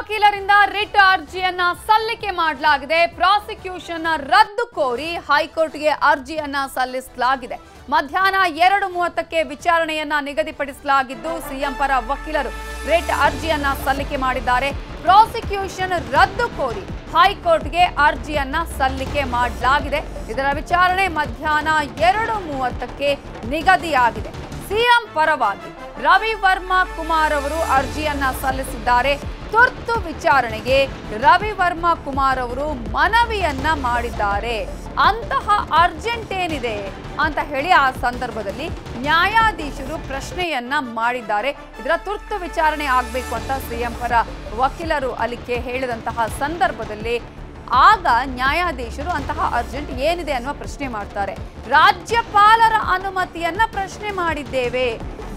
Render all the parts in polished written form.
ವಕೀಲರಿಂದ writ ಅರ್ಜಿಯನ್ನ ಸಲ್ಲಿಕೆ ಮಾಡಲಾಗಿದೆ. ಪ್ರಾಸಿಕ್ಯೂಷನ್ ರದ್ದು ಕೋರಿ ಹೈಕೋರ್ಟ್ಗೆ ಅರ್ಜಿಯನ್ನ ಸಲ್ಲಿಸಲಾಗಿದೆ. ಮಧ್ಯಾಹ್ನ 2:30ಕ್ಕೆ ವಿಚಾರಣೆಯನ್ನ ನಿಗದಿಪಡಿಸಲಾಗಿದ್ದು ಸಿಎಂ ಪರ ವಕೀಲರು ರಿಟ್ ಅರ್ಜಿಯನ್ನ ಸಲ್ಲಿಕೆ ಮಾಡಿದ್ದಾರೆ. ಪ್ರಾಸಿಕ್ಯೂಷನ್ ರದ್ದು ಕೋರಿ ಹೈಕೋರ್ಟ್ಗೆ ಅರ್ಜಿಯನ್ನ ಸಲ್ಲಿಕೆ ಮಾಡಲಾಗಿದೆ. ಇದರ ವಿಚಾರಣೆ ಮಧ್ಯಾಹ್ನ 2:30ಕ್ಕೆ ನಿಗದಿಯಾಗಿದೆ. ಸಿಎಂ ಪರವಾಗಿ ರವಿ ವರ್ಮಾ ಕುಮಾರ್ ಅವರು ಅರ್ಜಿಯನ್ನ ಸಲ್ಲಿಸಿದ್ದಾರೆ. ತುರ್ತು ವಿಚಾರಣೆಗೆ ರವಿ ವರ್ಮಾ ಕುಮಾರ್ ಅವರು ಮನವಿಯನ್ನ ಮಾಡಿದ್ದಾರೆ. ಅಂತಹ ಅರ್ಜೆಂಟ್ ಏನಿದೆ ಅಂತ ಹೇಳಿ ಆ ಸಂದರ್ಭದಲ್ಲಿ ನ್ಯಾಯಾಧೀಶರು ಪ್ರಶ್ನೆಯನ್ನ ಮಾಡಿದ್ದಾರೆ. ಇದರ ತುರ್ತು ವಿಚಾರಣೆ ಆಗಬೇಕು ಅಂತ ಸಿಎಂ ಪರ ವಕೀಲರು ಅಲ್ಲಿಗೆ ಹೇಳಿದಂತಹ ಸಂದರ್ಭದಲ್ಲಿ ಆಗ ನ್ಯಾಯಾಧೀಶರು ಅಂತಹ ಅರ್ಜೆಂಟ್ ಏನಿದೆ ಅನ್ನುವ ಪ್ರಶ್ನೆ ಮಾಡ್ತಾರೆ. ರಾಜ್ಯಪಾಲರ ಅನುಮತಿಯನ್ನ ಪ್ರಶ್ನೆ ಮಾಡಿದ್ದೇವೆ.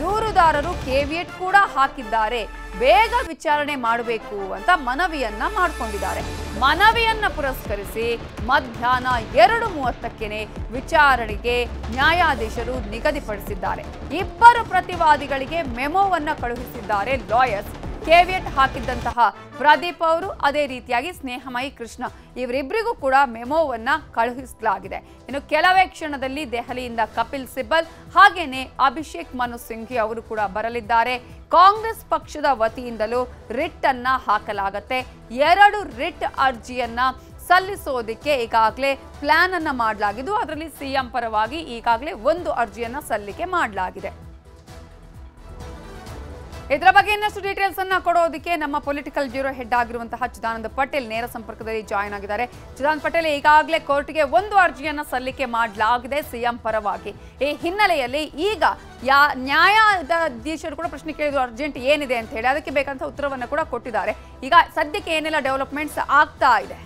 ದೂರುದಾರರು ಕೇವಿಯಟ್ ಕೂಡ ಹಾಕಿದ್ದಾರೆ. ಬೇಗ ವಿಚಾರಣೆ ಮಾಡಬೇಕು ಅಂತ ಮನವಿಯನ್ನ ಮಾಡಿಕೊಂಡಿದ್ದಾರೆ. ಮನವಿಯನ್ನ ಪುರಸ್ಕರಿಸಿ ಮಧ್ಯಾಹ್ನ 2:30ಕ್ಕೆ ವಿಚಾರಣೆಗೆ ನ್ಯಾಯಾಧೀಶರು ನಿಗದಿಪಡಿಸಿದ್ದಾರೆ. ಇಬ್ಬರು ಪ್ರತಿವಾದಿಗಳಿಗೆ ಮೆಮೋವನ್ನ ಕಳುಹಿಸಿದ್ದಾರೆ ಲಾಯರ್ಸ್. ಕೇವಿಯಟ್ ಹಾಕಿದ್ದಂತಹ ಪ್ರದೀಪ್ ಅವರು, ಅದೇ ರೀತಿಯಾಗಿ ಸ್ನೇಹಮಯಿ ಕೃಷ್ಣ, ಇವರಿಬ್ಬರಿಗೂ ಕೂಡ ಮೆಮೋವನ್ನ ಕಳುಹಿಸಲಾಗಿದೆ. ಇನ್ನು ಕೆಲವೇ ಕ್ಷಣದಲ್ಲಿ ದೆಹಲಿಯಿಂದ ಕಪಿಲ್ ಸಿಬಲ್ ಹಾಗೇನೆ ಅಭಿಷೇಕ್ ಮನು ಸಿಂಘಿ ಅವರು ಕೂಡ ಬರಲಿದ್ದಾರೆ. ಕಾಂಗ್ರೆಸ್ ಪಕ್ಷದ ವತಿಯಿಂದಲೂ ರಿಟ್ ಅನ್ನ ಹಾಕಲಾಗುತ್ತೆ. 2 ರಿಟ್ ಅರ್ಜಿಯನ್ನ ಸಲ್ಲಿಸೋದಕ್ಕೆ ಈಗಾಗಲೇ ಪ್ಲಾನ್ ಅನ್ನ ಮಾಡಲಾಗಿದ್ದು ಅದರಲ್ಲಿ ಸಿಎಂ ಪರವಾಗಿ ಈಗಾಗಲೇ 1 ಅರ್ಜಿಯನ್ನ ಸಲ್ಲಿಕೆ ಮಾಡಲಾಗಿದೆ. ಇದರ ಬಗ್ಗೆ ಇನ್ನಷ್ಟು ಡೀಟೇಲ್ಸ್ ಅನ್ನ ಕೊಡೋದಕ್ಕೆ ನಮ್ಮ ಪೊಲಿಟಿಕಲ್ ಬ್ಯೂರೋ ಹೆಡ್ ಆಗಿರುವಂತಹ ಚಿದಾನಂದ ಪಟೇಲ್ ನೇರ ಸಂಪರ್ಕದಲ್ಲಿ ಜಾಯಿನ್ ಆಗಿದ್ದಾರೆ. ಚಿದಾನಂದ ಪಟೇಲ್, ಈಗಾಗಲೇ ಕೋರ್ಟ್ಗೆ 1 ಅರ್ಜಿಯನ್ನ ಸಲ್ಲಿಕೆ ಮಾಡಲಾಗಿದೆ ಸಿಎಂ ಪರವಾಗಿ. ಈ ಹಿನ್ನೆಲೆಯಲ್ಲಿ ಈಗ ನ್ಯಾಯಾಧೀಶರು ಕೂಡ ಪ್ರಶ್ನೆ ಕೇಳಿದ್ರು ಅರ್ಜೆಂಟ್ ಏನಿದೆ ಅಂತ ಹೇಳಿ. ಅದಕ್ಕೆ ಬೇಕಂತ ಉತ್ತರವನ್ನು ಕೂಡ ಕೊಟ್ಟಿದ್ದಾರೆ. ಈಗ ಸದ್ಯಕ್ಕೆ ಏನೆಲ್ಲ ಡೆವಲಪ್ಮೆಂಟ್ಸ್ ಆಗ್ತಾ ಇದೆ?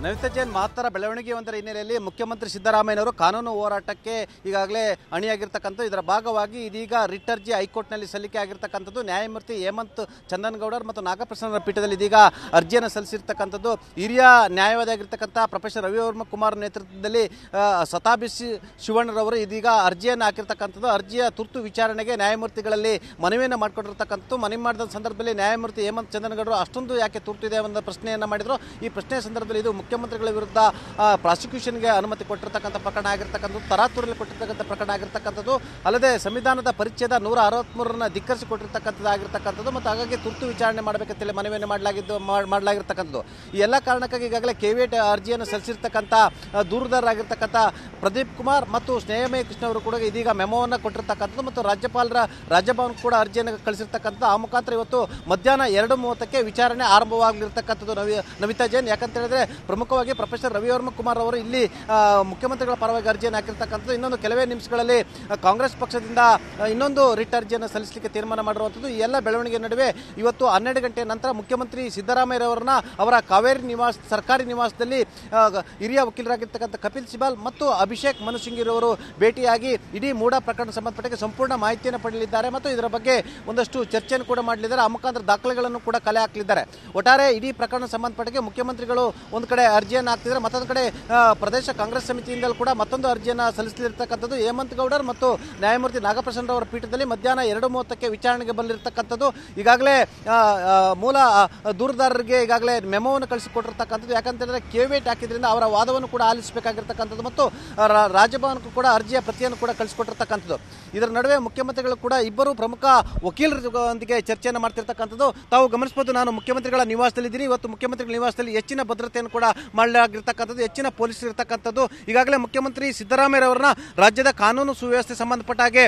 ನವಿತಾ ಜೈನ್ ಮಹತ್ತರ ಬೆಳವಣಿಗೆ ಒಂದರ ಹಿನ್ನೆಲೆಯಲ್ಲಿ ಮುಖ್ಯಮಂತ್ರಿ ಸಿದ್ದರಾಮಯ್ಯನವರು ಕಾನೂನು ಹೋರಾಟಕ್ಕೆ ಈಗಾಗಲೇ ಅಣಿಯಾಗಿರ್ತಕ್ಕಂಥದ್ದು. ಇದರ ಭಾಗವಾಗಿ ಇದೀಗ ರಿಟ್ ಅರ್ಜಿ ಹೈಕೋರ್ಟ್ನಲ್ಲಿ ಸಲ್ಲಿಕೆ ಆಗಿರ್ತಕ್ಕಂಥದ್ದು. ನ್ಯಾಯಮೂರ್ತಿ ಹೇಮಂತ್ ಚಂದನ್ಗೌಡರ್ ಮತ್ತು ನಾಗಪ್ರಸನ್ನರ ಪೀಠದಲ್ಲಿ ಇದೀಗ ಅರ್ಜಿಯನ್ನು ಸಲ್ಲಿಸಿರ್ತಕ್ಕಂಥದ್ದು. ಹಿರಿಯ ನ್ಯಾಯವಾದಿ ಆಗಿರ್ತಕ್ಕಂಥ ಪ್ರೊಫೆಸರ್ ರವಿ ವರ್ಮಾ ಕುಮಾರ್ ನೇತೃತ್ವದಲ್ಲಿ ಸತಾಬಿ ಶಿವಣ್ಣರವರು ಇದೀಗ ಅರ್ಜಿಯನ್ನು ಹಾಕಿರ್ತಕ್ಕಂಥದ್ದು. ಅರ್ಜಿಯ ತುರ್ತು ವಿಚಾರಣೆಗೆ ನ್ಯಾಯಮೂರ್ತಿಗಳಲ್ಲಿ ಮನವಿಯನ್ನು ಮಾಡಿಕೊಂಡಿರ್ತಕ್ಕಂಥದ್ದು. ಮನವಿ ಮಾಡಿದ ಸಂದರ್ಭದಲ್ಲಿ ನ್ಯಾಯಮೂರ್ತಿ ಹೇಮಂತ್ ಚಂದನ್ಗೌಡರು ಅಷ್ಟೊಂದು ಯಾಕೆ ತುರ್ತು ಇದೆ ಅನ್ನೋ ಪ್ರಶ್ನೆಯನ್ನು ಮಾಡಿದರು. ಈ ಪ್ರಶ್ನೆಯ ಸಂದರ್ಭದಲ್ಲಿ ಇದು ಮುಖ್ಯಮಂತ್ರಿಗಳ ವಿರುದ್ಧ ಪ್ರಾಸಿಕ್ಯೂಷನ್ಗೆ ಅನುಮತಿ ಕೊಟ್ಟಿರ್ತಕ್ಕಂಥ ಪ್ರಕರಣ ಆಗಿರ್ತಕ್ಕಂಥದ್ದು, ತರಾತುರಲ್ಲಿ ಕೊಟ್ಟಿರ್ತಕ್ಕಂಥ ಪ್ರಕರಣ ಆಗಿರ್ತಕ್ಕಂಥದ್ದು, ಅಲ್ಲದೆ ಸಂವಿಧಾನದ ಪರಿಚ್ಛೇದ 163 ಧಿಕ್ಕರಿಸಿ ಕೊಟ್ಟಿರ್ತಕ್ಕಂಥದ್ದು ಆಗಿರ್ತಕ್ಕಂಥದ್ದು. ಮತ್ತು ಹಾಗಾಗಿ ತುರ್ತು ವಿಚಾರಣೆ ಮಾಡಬೇಕಂತೇಳಿ ಮನವಿಯನ್ನು ಮಾಡಲಾಗಿರ್ತಕ್ಕಂಥದ್ದು. ಈ ಎಲ್ಲ ಕಾರಣಕ್ಕಾಗಿ ಈಗಾಗಲೇ ಕೇವಿಯಟ್ ಅರ್ಜಿಯನ್ನು ಸಲ್ಲಿಸಿರ್ತಕ್ಕಂಥ ದೂರುದಾರರಾಗಿರ್ತಕ್ಕಂಥ ಪ್ರದೀಪ್ ಕುಮಾರ್ ಮತ್ತು ಸ್ನೇಹಮಯಿ ಕೃಷ್ಣ ಅವರು ಕೂಡ ಇದೀಗ ಮೆಮೋವನ್ನು ಕೊಟ್ಟಿರ್ತಕ್ಕಂಥದ್ದು. ಮತ್ತು ರಾಜ್ಯಪಾಲರ ರಾಜಭವನ್ ಕೂಡ ಅರ್ಜಿಯನ್ನು ಕಳಿಸಿರ್ತಕ್ಕಂಥದ್ದು. ಆ ಮುಖಾಂತರ ಇವತ್ತು ಮಧ್ಯಾಹ್ನ 2:30ಕ್ಕೆ ವಿಚಾರಣೆ ಆರಂಭವಾಗಲಿರ್ತಕ್ಕಂಥದ್ದು ನವಿತಾ ಜೈನ್. ಯಾಕಂತ ಹೇಳಿದ್ರೆ ಪ್ರಮುಖವಾಗಿ ಪ್ರೊಫೆಸರ್ ರವಿ ವರ್ಮಾ ಕುಮಾರ್ ಅವರು ಇಲ್ಲಿ ಮುಖ್ಯಮಂತ್ರಿಗಳ ಪರವಾಗಿ ಅರ್ಜಿಯನ್ನು ಹಾಕಿರ್ತಕ್ಕಂಥದ್ದು. ಇನ್ನೊಂದು ಕೆಲವೇ ನಿಮಿಷಗಳಲ್ಲಿ ಕಾಂಗ್ರೆಸ್ ಪಕ್ಷದಿಂದ ಇನ್ನೊಂದು ರಿಟ್ ಅರ್ಜಿಯನ್ನು ಸಲ್ಲಿಸಲಿಕ್ಕೆ ತೀರ್ಮಾನ ಮಾಡಿರುವಂಥದ್ದು. ಈ ಎಲ್ಲ ಬೆಳವಣಿಗೆ ನಡುವೆ ಇವತ್ತು 12 ಗಂಟೆ ನಂತರ ಮುಖ್ಯಮಂತ್ರಿ ಸಿದ್ದರಾಮಯ್ಯರವರನ್ನ ಅವರ ಕಾವೇರಿ ನಿವಾಸ ಸರ್ಕಾರಿ ನಿವಾಸದಲ್ಲಿ ಹಿರಿಯ ವಕೀಲರಾಗಿರ್ತಕ್ಕಂಥ ಕಪಿಲ್ ಸಿಬಲ್ ಮತ್ತು ಅಭಿಷೇಕ್ ಮನು ಸಿಂಘಿರವರು ಭೇಟಿಯಾಗಿ ಇಡೀ ಮೂಡ ಪ್ರಕರಣ ಸಂಬಂಧಪಟ್ಟ ಸಂಪೂರ್ಣ ಮಾಹಿತಿಯನ್ನು ಪಡೆಯಲಿದ್ದಾರೆ ಮತ್ತು ಇದರ ಬಗ್ಗೆ ಒಂದಷ್ಟು ಚರ್ಚೆಯನ್ನು ಕೂಡ ಮಾಡಲಿದ್ದಾರೆ. ಆ ಮುಖಾಂತರ ದಾಖಲೆಗಳನ್ನು ಕೂಡ ಕಲೆ ಹಾಕಲಿದ್ದಾರೆ. ಒಟ್ಟಾರೆ ಇಡೀ ಪ್ರಕರಣ ಸಂಬಂಧಪಟ್ಟ ಮುಖ್ಯಮಂತ್ರಿಗಳು ಒಂದು ಕಡೆ ಅರ್ಜಿಯನ್ನು ಹಾಕ್ತಿದ್ದಾರೆ, ಮತ್ತೊಂದು ಕಡೆ ಪ್ರದೇಶ ಕಾಂಗ್ರೆಸ್ ಸಮಿತಿಯಿಂದಲೂ ಕೂಡ ಮತ್ತೊಂದು ಅರ್ಜಿಯನ್ನು ಸಲ್ಲಿಸಲಿರ್ತಕ್ಕಂಥದ್ದು. ಹೇಮಂತ್ ಗೌಡರ್ ಮತ್ತು ನ್ಯಾಯಮೂರ್ತಿ ನಾಗಪ್ರಸನ್ನ ಅವರ ಪೀಠದಲ್ಲಿ ಮಧ್ಯಾಹ್ನ 2:30ಕ್ಕೆ ವಿಚಾರಣೆಗೆ ಬರಲಿರ್ತಕ್ಕಂಥದ್ದು. ಈಗಾಗಲೇ ಮೂಲ ದೂರುದಾರರಿಗೆ ಈಗಾಗಲೇ ಮೆಮೋವನ್ನು ಕಳಿಸಿಕೊಟ್ಟಿರ್ತಕ್ಕಂಥದ್ದು. ಯಾಕಂತಂದ್ರೆ ಕೇವಿಯಟ್ ಹಾಕಿದ್ರಿಂದ ಅವರ ವಾದವನ್ನು ಕೂಡ ಆಲಿಸಬೇಕಾಗಿರ್ತಕ್ಕಂಥದ್ದು ಮತ್ತು ರಾಜಭವನಕ್ಕೂ ಕೂಡ ಅರ್ಜಿಯ ಪ್ರತಿಯನ್ನು ಕೂಡ ಕಳಿಸಿಕೊಟ್ಟಿರ್ತಕ್ಕಂಥದ್ದು. ಇದರ ನಡುವೆ ಮುಖ್ಯಮಂತ್ರಿಗಳು ಕೂಡ ಇಬ್ಬರು ಪ್ರಮುಖ ವಕೀಲರೊಂದಿಗೆ ಚರ್ಚೆಯನ್ನು ಮಾಡ್ತಿರ್ತಕ್ಕಂಥದ್ದು. ತಾವು ಗಮನಿಸಬಹುದು, ನಾನು ಮುಖ್ಯಮಂತ್ರಿಗಳ ನಿವಾಸದಲ್ಲಿದ್ದೀನಿ. ಇವತ್ತು ಮುಖ್ಯಮಂತ್ರಿಗಳ ನಿವಾಸದಲ್ಲಿ ಹೆಚ್ಚಿನ ಭದ್ರತೆಯನ್ನು ಕೂಡ ಮಾಡಲಾಗಿರ್ತಕ್ಕಂಥದ್ದು, ಹೆಚ್ಚಿನ ಪೊಲೀಸರು ಇರ್ತಕ್ಕಂಥದ್ದು. ಈಗಾಗಲೇ ಮುಖ್ಯಮಂತ್ರಿ ಸಿದ್ದರಾಮಯ್ಯರವರನ್ನ ರಾಜ್ಯದ ಕಾನೂನು ಸುವ್ಯವಸ್ಥೆ ಸಂಬಂಧಪಟ್ಟ ಹಾಗೆ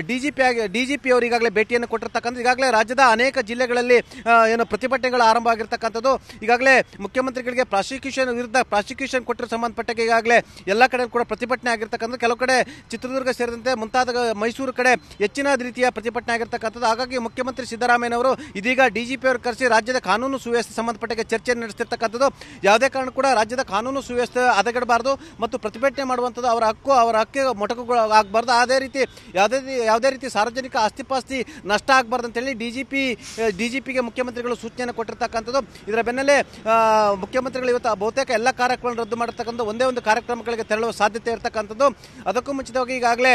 ಡಿಜಿಪಿ ಅವರು ಈಗಾಗಲೇ ಭೇಟಿಯನ್ನು ಕೊಟ್ಟಿರ್ತಕ್ಕಂಥದ್ದು. ಈಗಾಗಲೇ ರಾಜ್ಯದ ಅನೇಕ ಜಿಲ್ಲೆಗಳಲ್ಲಿ ಏನು ಪ್ರತಿಭಟನೆಗಳು ಆರಂಭ ಆಗಿರ್ತಕ್ಕಂಥದ್ದು. ಈಗಾಗಲೇ ಮುಖ್ಯಮಂತ್ರಿಗಳಿಗೆ ವಿರುದ್ಧ ಪ್ರಾಸಿಕ್ಯೂಷನ್ ಕೊಟ್ಟಿರೋ ಸಂಬಂಧಪಟ್ಟ ಈಗಾಗಲೇ ಎಲ್ಲ ಕಡೆ ಕೂಡ ಪ್ರತಿಭಟನೆ ಆಗಿರ್ತಕ್ಕಂಥದ್ದು. ಕೆಲವು ಕಡೆ ಚಿತ್ರದುರ್ಗ ಸೇರಿದಂತೆ ಮುಂತಾದ ಮೈಸೂರು ಕಡೆ ಹೆಚ್ಚಿನ ರೀತಿಯ ಪ್ರತಿಭಟನೆ ಆಗಿರ್ತಕ್ಕಂಥದ್ದು. ಹಾಗಾಗಿ ಮುಖ್ಯಮಂತ್ರಿ ಸಿದ್ದರಾಮಯ್ಯನವರು ಇದೀಗ ಡಿಜಿಪಿ ಅವರು ಕರೆಸಿ ರಾಜ್ಯದ ಕಾನೂನು ಸುವ್ಯವಸ್ಥೆ ಸಂಬಂಧಪಟ್ಟ ಚರ್ಚೆ ನಡೆಸಿರ್ತಕ್ಕಂಥದ್ದು. ಯಾವುದೇ ಕಾರಣ ಕೂಡ ರಾಜ್ಯದ ಕಾನೂನು ಸುವ್ಯವಸ್ಥೆ ಹದಗೆಡಬಾರದು ಮತ್ತು ಪ್ರತಿಭಟನೆ ಮಾಡುವಂಥದ್ದು ಅವರ ಹಕ್ಕಿಗೆ ಮೊಟಕುಗಳು ಆಗಬಾರ್ದು. ಅದೇ ರೀತಿ ಯಾವುದೇ ರೀತಿ ಸಾರ್ವಜನಿಕ ಆಸ್ತಿಪಾಸ್ತಿ ನಷ್ಟ ಆಗಬಾರ್ದು ಅಂತೇಳಿ ಡಿಜಿಪಿಗೆ ಮುಖ್ಯಮಂತ್ರಿಗಳು ಸೂಚನೆಯನ್ನು ಕೊಟ್ಟಿರ್ತಕ್ಕಂಥದ್ದು. ಇದರ ಬೆನ್ನಲ್ಲೇ ಮುಖ್ಯಮಂತ್ರಿಗಳು ಇವತ್ತು ಬಹುತೇಕ ಎಲ್ಲ ಕಾರ್ಯಕ್ರಮಗಳನ್ನು ರದ್ದು ಮಾಡತಕ್ಕಂಥ ಒಂದೇ ಒಂದು ಕಾರ್ಯಕ್ರಮಗಳಿಗೆ ತೆರಳುವ ಸಾಧ್ಯತೆ ಇರತಕ್ಕಂಥದ್ದು. ಅದಕ್ಕೂ ಮುಂಚಿತವಾಗಿ ಈಗಾಗಲೇ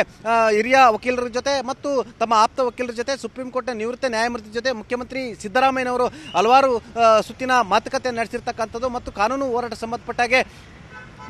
ಹಿರಿಯ ವಕೀಲರ ಜೊತೆ ಮತ್ತು ತಮ್ಮ ಆಪ್ತ ವಕೀಲರ ಜೊತೆ ಸುಪ್ರೀಂ ಕೋರ್ಟ್ನ ನಿವೃತ್ತ ನ್ಯಾಯಮೂರ್ತಿ ಜೊತೆ ಮುಖ್ಯಮಂತ್ರಿ ಸಿದ್ದರಾಮಯ್ಯನವರು ಹಲವಾರು ಸುತ್ತಿನ ಮಾತುಕತೆ ನಡೆಸಿರ್ತಕ್ಕಂಥದ್ದು ಮತ್ತು ಕಾನೂನು ಹೋರಾಟ ಸಂಬಂಧಪಟ್ಟಾಗೆ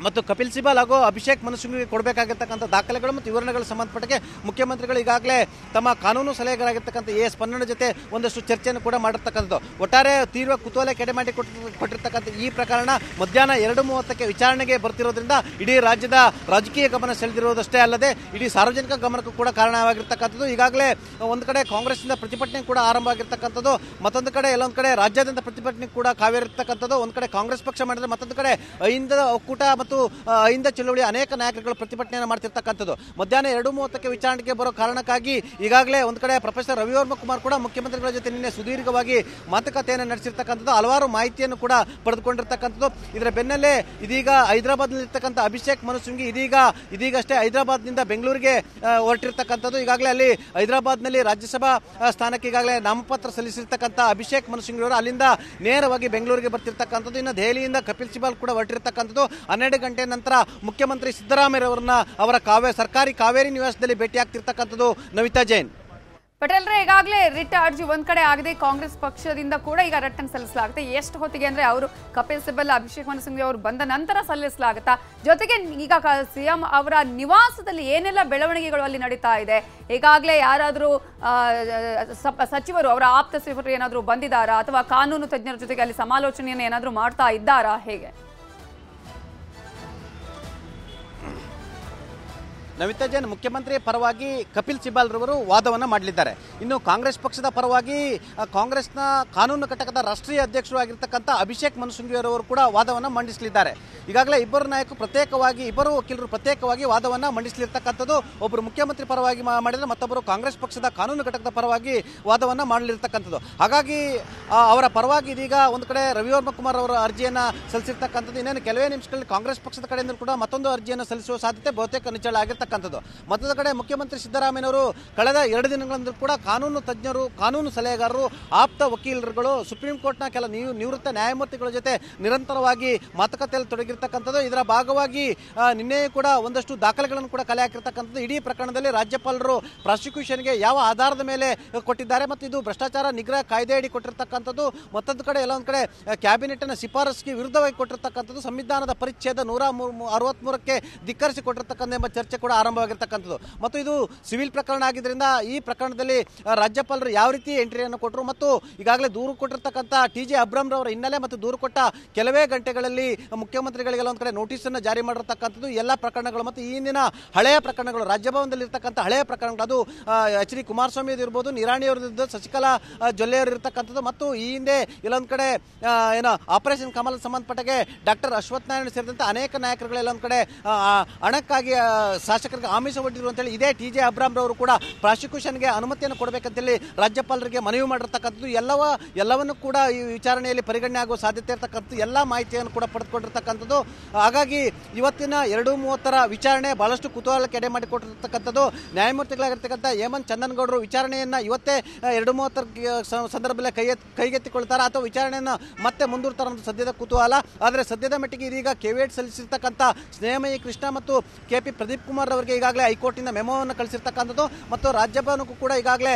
ಮತ್ತು ಕಪಿಲ್ ಸಿಬಲ್ ಹಾಗೂ ಅಭಿಷೇಕ್ ಮನು ಸಿಂಘ್ಗೆ ಕೊಡಬೇಕಾಗಿರ್ತಕ್ಕಂಥ ದಾಖಲೆಗಳು ಮತ್ತು ವಿವರಣೆಗಳು ಸಂಬಂಧಪಟ್ಟಾಗೆ ಮುಖ್ಯಮಂತ್ರಿಗಳು ಈಗಾಗಲೇ ತಮ್ಮ ಕಾನೂನು ಸಲಹೆಗಾರಾಗಿರ್ತಕ್ಕಂಥ ಎಸ್ ಪನ್ನಣ್ಣ ಜೊತೆ ಒಂದಷ್ಟು ಚರ್ಚೆಯನ್ನು ಕೂಡ ಮಾಡಿರ್ತಕ್ಕಂಥದ್ದು. ಒಟ್ಟಾರೆ ತೀವ್ರ ಕುತೂಹಲ ಕೆಡೆ ಮಾಡಿ ಕೊಟ್ಟಿರ್ತಕ್ಕಂಥ ಈ ಪ್ರಕರಣ ಮಧ್ಯಾಹ್ನ 2:30ಕ್ಕೆ ವಿಚಾರಣೆಗೆ ಬರ್ತಿರೋದ್ರಿಂದ ಇಡೀ ರಾಜ್ಯದ ರಾಜಕೀಯ ಗಮನ ಸೆಳೆದಿರುವುದಷ್ಟೇ ಅಲ್ಲದೆ ಇಡೀ ಸಾರ್ವಜನಿಕ ಗಮನಕ್ಕೂ ಕೂಡ ಕಾರಣವಾಗಿರ್ತಕ್ಕಂಥದ್ದು. ಈಗಾಗಲೇ ಒಂದು ಕಡೆ ಕಾಂಗ್ರೆಸ್ನಿಂದ ಪ್ರತಿಭಟನೆ ಕೂಡ ಆರಂಭ ಆಗಿರ್ತಕ್ಕಂಥದ್ದು, ಮತ್ತೊಂದು ಕಡೆ ಎಲ್ಲೊಂದು ಕಡೆ ರಾಜ್ಯಾದ್ಯಂತ ಪ್ರತಿಭಟನೆ ಕೂಡ ಕಾವೇರಿರ್ತಕ್ಕಂಥದ್ದು. ಒಂದು ಕಡೆ ಕಾಂಗ್ರೆಸ್ ಪಕ್ಷ ಮಾಡಿದ್ರೆ ಮತ್ತೊಂದು ಕಡೆ ಅಹಿಂದ ಒಕ್ಕೂಟ ಮತ್ತು ಅಹಿಂದ ಚಳುವಳಿ ಅನೇಕ ನಾಯಕರುಗಳು ಪ್ರತಿಭಟನೆಯನ್ನು ಮಾಡ್ತಿರ್ತಕ್ಕಂಥದ್ದು. ಮಧ್ಯಾಹ್ನ 2:30ಕ್ಕೆ ವಿಚಾರಣೆಗೆ ಬರೋ ಕಾರಣಕ್ಕಾಗಿ ಈಗಾಗಲೇ ಒಂದು ಕಡೆ ಪ್ರೊಫೆಸರ್ ರವಿವರ್ಮ ಕುಮಾರ್ ಕೂಡ ಮುಖ್ಯಮಂತ್ರಿಗಳ ಜೊತೆ ನಿನ್ನೆ ಸುದೀರ್ಘವಾಗಿ ಮಾತುಕತೆಯನ್ನು ನಡೆಸಿರ್ತಕ್ಕಂಥದ್ದು, ಹಲವಾರು ಮಾಹಿತಿಯನ್ನು ಕೂಡ ಪಡೆದುಕೊಂಡಿರ್ತಕ್ಕಂಥದ್ದು. ಇದರ ಬೆನ್ನಲ್ಲೇ ಇದೀಗ ಹೈದರಾಬಾದ್ನಲ್ಲಿರ್ತಕ್ಕಂಥ ಅಭಿಷೇಕ್ ಮನು ಸಿಂಘ್ವಿ ಇದೀಗಷ್ಟೇ ಹೈದರಾಬಾದ್ನಿಂದ ಬೆಂಗಳೂರಿಗೆ ಹೊರಟಿರ್ತಕ್ಕಂಥದ್ದು. ಈಗಾಗಲೇ ಅಲ್ಲಿ ಹೈದರಾಬಾದ್ನಲ್ಲಿ ರಾಜ್ಯಸಭಾ ಸ್ಥಾನಕ್ಕೆ ಈಗಾಗಲೇ ನಾಮಪತ್ರ ಸಲ್ಲಿಸಿರ್ತಕ್ಕಂಥ ಅಭಿಷೇಕ್ ಮನು ಸಿಂಘ್ವಿ ಅವರು ಅಲ್ಲಿಂದ ನೇರವಾಗಿ ಬೆಂಗಳೂರಿಗೆ ಬರ್ತಿರ್ತಕ್ಕಂಥದ್ದು. ಇನ್ನು ದೆಹಲಿಯಿಂದ ಕಪಿಲ್ ಸಿಬಲ್ ಕೂಡ ಹೊರಟಿರ್ತಕ್ಕಂಥದ್ದು. 12 ಗಂಟೆ ನಂತರ ಮುಖ್ಯಮಂತ್ರಿ ಸಿದ್ದರಾಮಯ್ಯವರನ್ನ ಅವರ ಸರ್ಕಾರಿ ಕಾವೇರಿ ನಿವಾಸದಲ್ಲಿ ಭೇಟಿಯಾಗ್ತಿರ್ತಕ್ಕಂಥದ್ದು. ನವಿತಾ ಜೈನ್. ಪಟೇಲ್ರೆ, ಈಗಾಗಲೇ ರಿಟ್ ಅರ್ಜಿ ಒಂದ್ ಕಡೆ ಆಗಿದೆ, ಕಾಂಗ್ರೆಸ್ ಪಕ್ಷದಿಂದ ಕೂಡ ಈಗ ರಿಟ್ ಅನ್ನು ಸಲ್ಲಿಸಲಾಗುತ್ತೆ. ಎಷ್ಟು ಹೊತ್ತಿಗೆ ಅಂದ್ರೆ ಅವರು ಕಪಿಲ್ ಸಿಬಲ್ ಅಭಿಷೇಕ್ ಮನು ಸಿಂಘ್ವಿ ಅವರು ಬಂದ ನಂತರ ಸಲ್ಲಿಸಲಾಗುತ್ತಾ? ಜೊತೆಗೆ ಈಗ ಸಿಎಂ ಅವರ ನಿವಾಸದಲ್ಲಿ ಏನೆಲ್ಲ ಬೆಳವಣಿಗೆಗಳು ಅಲ್ಲಿ ನಡೀತಾ ಇದೆ? ಈಗಾಗಲೇ ಯಾರಾದರೂ ಸಚಿವರು ಅವರ ಆಪ್ತ ಸಚಿವರು ಏನಾದರೂ ಬಂದಿದ್ದಾರಾ ಅಥವಾ ಕಾನೂನು ತಜ್ಞರ ಜೊತೆಗೆ ಅಲ್ಲಿ ಸಮಾಲೋಚನೆಯನ್ನು ಏನಾದರೂ ಮಾಡ್ತಾ ಇದ್ದಾರಾ? ಹೇಗೆ? ನವಿತಾ ಜೈನ್, ಮುಖ್ಯಮಂತ್ರಿ ಪರವಾಗಿ ಕಪಿಲ್ ಸಿಬಲ್ ರವರು ವಾದವನ್ನು ಮಾಡಲಿದ್ದಾರೆ. ಇನ್ನು ಕಾಂಗ್ರೆಸ್ ಪಕ್ಷದ ಪರವಾಗಿ ಕಾಂಗ್ರೆಸ್ನ ಕಾನೂನು ಘಟಕದ ರಾಷ್ಟ್ರೀಯ ಅಧ್ಯಕ್ಷರು ಆಗಿರ್ತಕ್ಕಂಥ ಅಭಿಷೇಕ್ ಮನು ಸಿಂಘ್ವಿ ಅವರು ಕೂಡ ವಾದವನ್ನು ಮಂಡಿಸಲಿದ್ದಾರೆ. ಈಗಾಗಲೇ ಇಬ್ಬರು ವಕೀಲರು ಪ್ರತ್ಯೇಕವಾಗಿ ವಾದವನ್ನು ಮಂಡಿಸಲಿರ್ತಕ್ಕಂಥದ್ದು. ಒಬ್ಬರು ಮುಖ್ಯಮಂತ್ರಿ ಪರವಾಗಿ ಮಾಡಿದರೆ ಮತ್ತೊಬ್ಬರು ಕಾಂಗ್ರೆಸ್ ಪಕ್ಷದ ಕಾನೂನು ಘಟಕದ ಪರವಾಗಿ ವಾದವನ್ನು ಮಾಡಲಿರ್ತಕ್ಕಂಥದ್ದು. ಹಾಗಾಗಿ ಅವರ ಪರವಾಗಿ ಇದೀಗ ಒಂದು ಕಡೆ ರವಿವರ್ಮ ಕುಮಾರ್ ಅವರ ಅರ್ಜಿಯನ್ನು ಸಲ್ಲಿಸಿರ್ತಕ್ಕಂಥದ್ದು. ಇನ್ನೇನು ಕೆಲವೇ ನಿಮಿಷಗಳಲ್ಲಿ ಕಾಂಗ್ರೆಸ್ ಪಕ್ಷದ ಕಡೆಯಿಂದ ಕೂಡ ಮತ್ತೊಂದು ಅರ್ಜಿಯನ್ನು ಸಲ್ಲಿಸುವ ಸಾಧ್ಯತೆ ಬಹುತೇಕ ನಿಚ್ಚಳ ಆಗಿರ್ತಕ್ಕಂಥದ್ದು. ಮತ್ತೊಂದು ಕಡೆ ಮುಖ್ಯಮಂತ್ರಿ ಸಿದ್ದರಾಮಯ್ಯನವರು ಕಳೆದ 2 ದಿನಗಳಿಂದ ಕೂಡ ಕಾನೂನು ತಜ್ಞರು, ಕಾನೂನು ಸಲಹೆಗಾರರು, ಆಪ್ತ ವಕೀಲರುಗಳು, ಸುಪ್ರೀಂ ಕೋರ್ಟ್ನ ಕೆಲ ನಿವೃತ್ತ ನ್ಯಾಯಮೂರ್ತಿಗಳ ಜೊತೆ ನಿರಂತರವಾಗಿ ಮಾತುಕತೆಯಲ್ಲಿ ತೊಡಗಿರ್ತಕ್ಕಂಥದ್ದು. ಇದರ ಭಾಗವಾಗಿ ನಿನ್ನೆಯೂ ಕೂಡ ಒಂದಷ್ಟು ದಾಖಲೆಗಳನ್ನು ಕೂಡ ಕಲೆ ಹಾಕಿರ್ತಕ್ಕಂಥದ್ದು. ಇಡೀ ಪ್ರಕರಣದಲ್ಲಿ ರಾಜ್ಯಪಾಲರು ಪ್ರಾಸಿಕ್ಯೂಷನ್ಗೆ ಯಾವ ಆಧಾರದ ಮೇಲೆ ಕೊಟ್ಟಿದ್ದಾರೆ ಮತ್ತು ಇದು ಭ್ರಷ್ಟಾಚಾರ ನಿಗ್ರಹ ಕಾಯ್ದೆಯಡಿ ಕೊಟ್ಟಿರ್ತಕ್ಕಂಥದ್ದು. ಮತ್ತೊಂದು ಕಡೆ ಎಲ್ಲೊಂದು ಕಡೆ ಕ್ಯಾಬಿನೆಟ್ನ ಶಿಫಾರಸ್ಗೆ ವಿರುದ್ಧವಾಗಿ ಕೊಟ್ಟಿರ್ತಕ್ಕಂಥದ್ದು. ಸಂವಿಧಾನದ ಪರಿಚ್ಛೇದ 163ಕ್ಕೆ ಧಿಕ್ಕರಿಸಿ ಕೊಟ್ಟಿರ್ತಕ್ಕಂಥ ಎಂಬ ಚರ್ಚೆ ಕೂಡ ಆರಂಭವಾಗಿರ್ತಕ್ಕಂಥದ್ದು. ಮತ್ತು ಇದು ಸಿವಿಲ್ ಪ್ರಕರಣ ಆಗಿದ್ದರಿಂದ ಈ ಪ್ರಕರಣದಲ್ಲಿ ರಾಜ್ಯಪಾಲರು ಯಾವ ರೀತಿ ಎಂಟ್ರಿಯನ್ನು ಕೊಟ್ಟರು ಮತ್ತು ಈಗಾಗಲೇ ದೂರು ಕೊಟ್ಟಿರ್ತಕ್ಕಂಥ TJ ಅಬ್ರಹಂ ರವರ ಹಿನ್ನೆಲೆ ಮತ್ತು ದೂರು ಕೊಟ್ಟ ಕೆಲವೇ ಗಂಟೆಗಳಲ್ಲಿ ಮುಖ್ಯಮಂತ್ರಿಗಳಿಗೆಲ್ಲ ಒಂದು ಕಡೆ ನೋಟಿಸನ್ನು ಜಾರಿ ಮಾಡಿರ್ತಕ್ಕಂಥದ್ದು. ಎಲ್ಲ ಪ್ರಕರಣಗಳು ಮತ್ತು ಈ ಹಿಂದಿನ ಹಳೆಯ ಪ್ರಕರಣಗಳು, ರಾಜ್ಯಭವನದಲ್ಲಿ ಇರ್ತಕ್ಕಂಥ ಹಳೆಯ ಪ್ರಕರಣಗಳು, ಅದು HD ಕುಮಾರಸ್ವಾಮಿ ಇರ್ಬೋದು, ನಿರಾಣಿ ಅವರದ್ದು, ಶಶಿಕಲಾ ಜೊಲ್ಲೆ ಅವರು ಇರ್ತಕ್ಕಂಥದ್ದು ಮತ್ತು ಈ ಹಿಂದೆ ಇಲ್ಲೊಂದು ಕಡೆ ಆಪರೇಷನ್ ಕಮಲ್ ಸಂಬಂಧಪಟ್ಟಾಗೆ ಡಾಕ್ಟರ್ ಅಶ್ವಥ್ ನಾರಾಯಣ ಸೇರಿದಂತೆ ಅನೇಕ ನಾಯಕರುಗಳೆಲ್ಲ ಒಂದು ಕಡೆ ಹಣಕ್ಕಾಗಿ ಶಾಸಕರಿಗೆ ಆಮಿಷ ಒಡ್ಡಿದ್ರು ಅಂತೇಳಿ ಇದೇ TJ ಅಬ್ರಹಂ ರವರು ಕೂಡ ಪ್ರಾಸಿಕ್ಯೂಷನ್ಗೆ ಅನುಮತಿಯನ್ನು ಕೊಡಬೇಕಂತೇಳಿ ರಾಜ್ಯಪಾಲರಿಗೆ ಮನವಿ ಮಾಡಿರ್ತಕ್ಕಂಥದ್ದು. ಎಲ್ಲವನ್ನು ಕೂಡ ಈ ವಿಚಾರಣೆಯಲ್ಲಿ ಪರಿಗಣನೆ ಆಗುವ ಸಾಧ್ಯತೆ ಇರತಕ್ಕಂಥದ್ದು. ಎಲ್ಲ ಮಾಹಿತಿಯನ್ನು ಕೂಡ ಪಡೆದುಕೊಂಡಿರ್ತಕ್ಕಂಥದ್ದು. ಹಾಗಾಗಿ ಇವತ್ತಿನ 2:30 ವಿಚಾರಣೆ ಬಹಳಷ್ಟು ಕುತೂಹಲಕ್ಕೆ ಎಡೆ ಮಾಡಿಕೊಟ್ಟಿರ್ತಕ್ಕಂಥದ್ದು. ನ್ಯಾಯಮೂರ್ತಿಗಳಾಗಿರ್ತಕ್ಕಂಥ ಹೇಮಂತ್ ಚಂದನ್ಗೌಡರು ವಿಚಾರಣೆಯನ್ನು ಇವತ್ತೇ 2:30 ಸಂದರ್ಭದಲ್ಲಿ ಕೈಗೆತ್ತಿಕೊಳ್ತಾರೆ ಅಥವಾ ವಿಚಾರಣೆಯನ್ನು ಮತ್ತೆ ಮುಂದೂಡ್ತಾರೆ ಅನ್ನೋದು ಸದ್ಯದ ಕುತೂಹಲ. ಆದರೆ ಸದ್ಯದ ಮಟ್ಟಿಗೆ ಇದೀಗ ಕೇವಿಯಟ್ ಸಲ್ಲಿಸಿರ್ತಕ್ಕಂಥ ಸ್ನೇಹಮಯಿ ಕೃಷ್ಣ ಮತ್ತು KP ಪ್ರದೀಪ್ ಕುಮಾರ್ ಅವರಿಗೆ ಈಗಾಗಲೇ ಹೈಕೋರ್ಟಿಂದ ಮೆಮೋವನ್ನು ಕಳಿಸಿರ್ತಕ್ಕಂಥದ್ದು ಮತ್ತು ರಾಜ್ಯಭವನಕ್ಕೂ ಕೂಡ ಈಗಾಗಲೇ